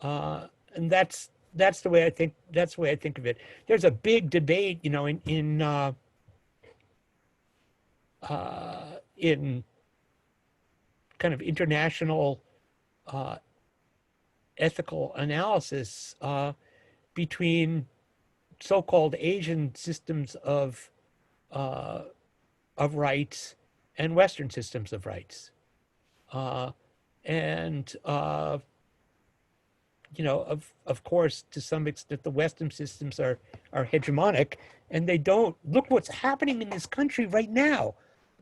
And that's the way I think. That's the way I think of it. There's a big debate, you know, in kind of international ethical analysis between so-called Asian systems of rights and Western systems of rights, you know, of course, to some extent, the Western systems are hegemonic, and they don't look what's happening in this country right now.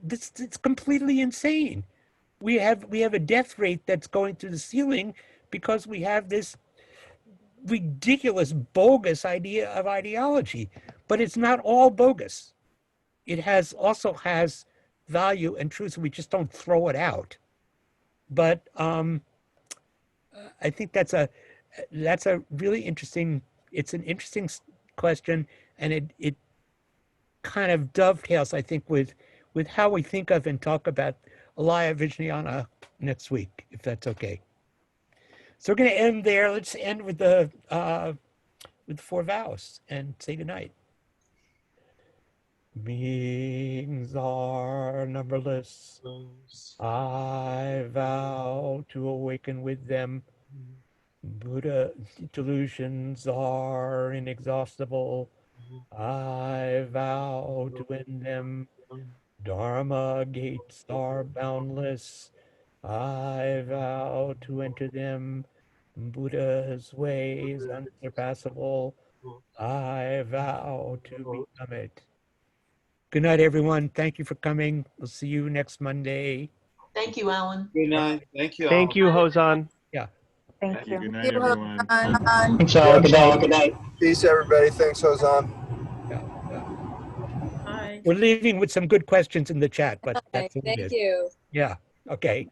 It's completely insane. We have a death rate that's going through the ceiling because we have this ridiculous, bogus idea of ideology. But it's not all bogus. It also has value and truth. We just don't throw it out. But I think that's a really interesting. It's an interesting question, and it kind of dovetails, I think, with how we think of and talk about Alaya Vijnana next week, if that's okay. So we're going to end there. Let's end with the 4 vows and say goodnight. Beings are numberless. I vow to awaken with them. Buddha delusions are inexhaustible. I vow to end them. Dharma gates are boundless. I vow to enter them. Buddha's way is unsurpassable. I vow to become it. Good night, everyone. Thank you for coming. We'll see you next Monday.
Thank you, Alan.
Good night. Thank you.
Thank you, Hozan.
Yeah.
Thank you.
Good night, everyone.
Thanks, all. Good night. Good night.
Peace, everybody. Thanks, Hozan.
Bye.
We're leaving with some good questions in the chat, but
Okay,
that's what it
thank
is.
you.
Yeah. Okay.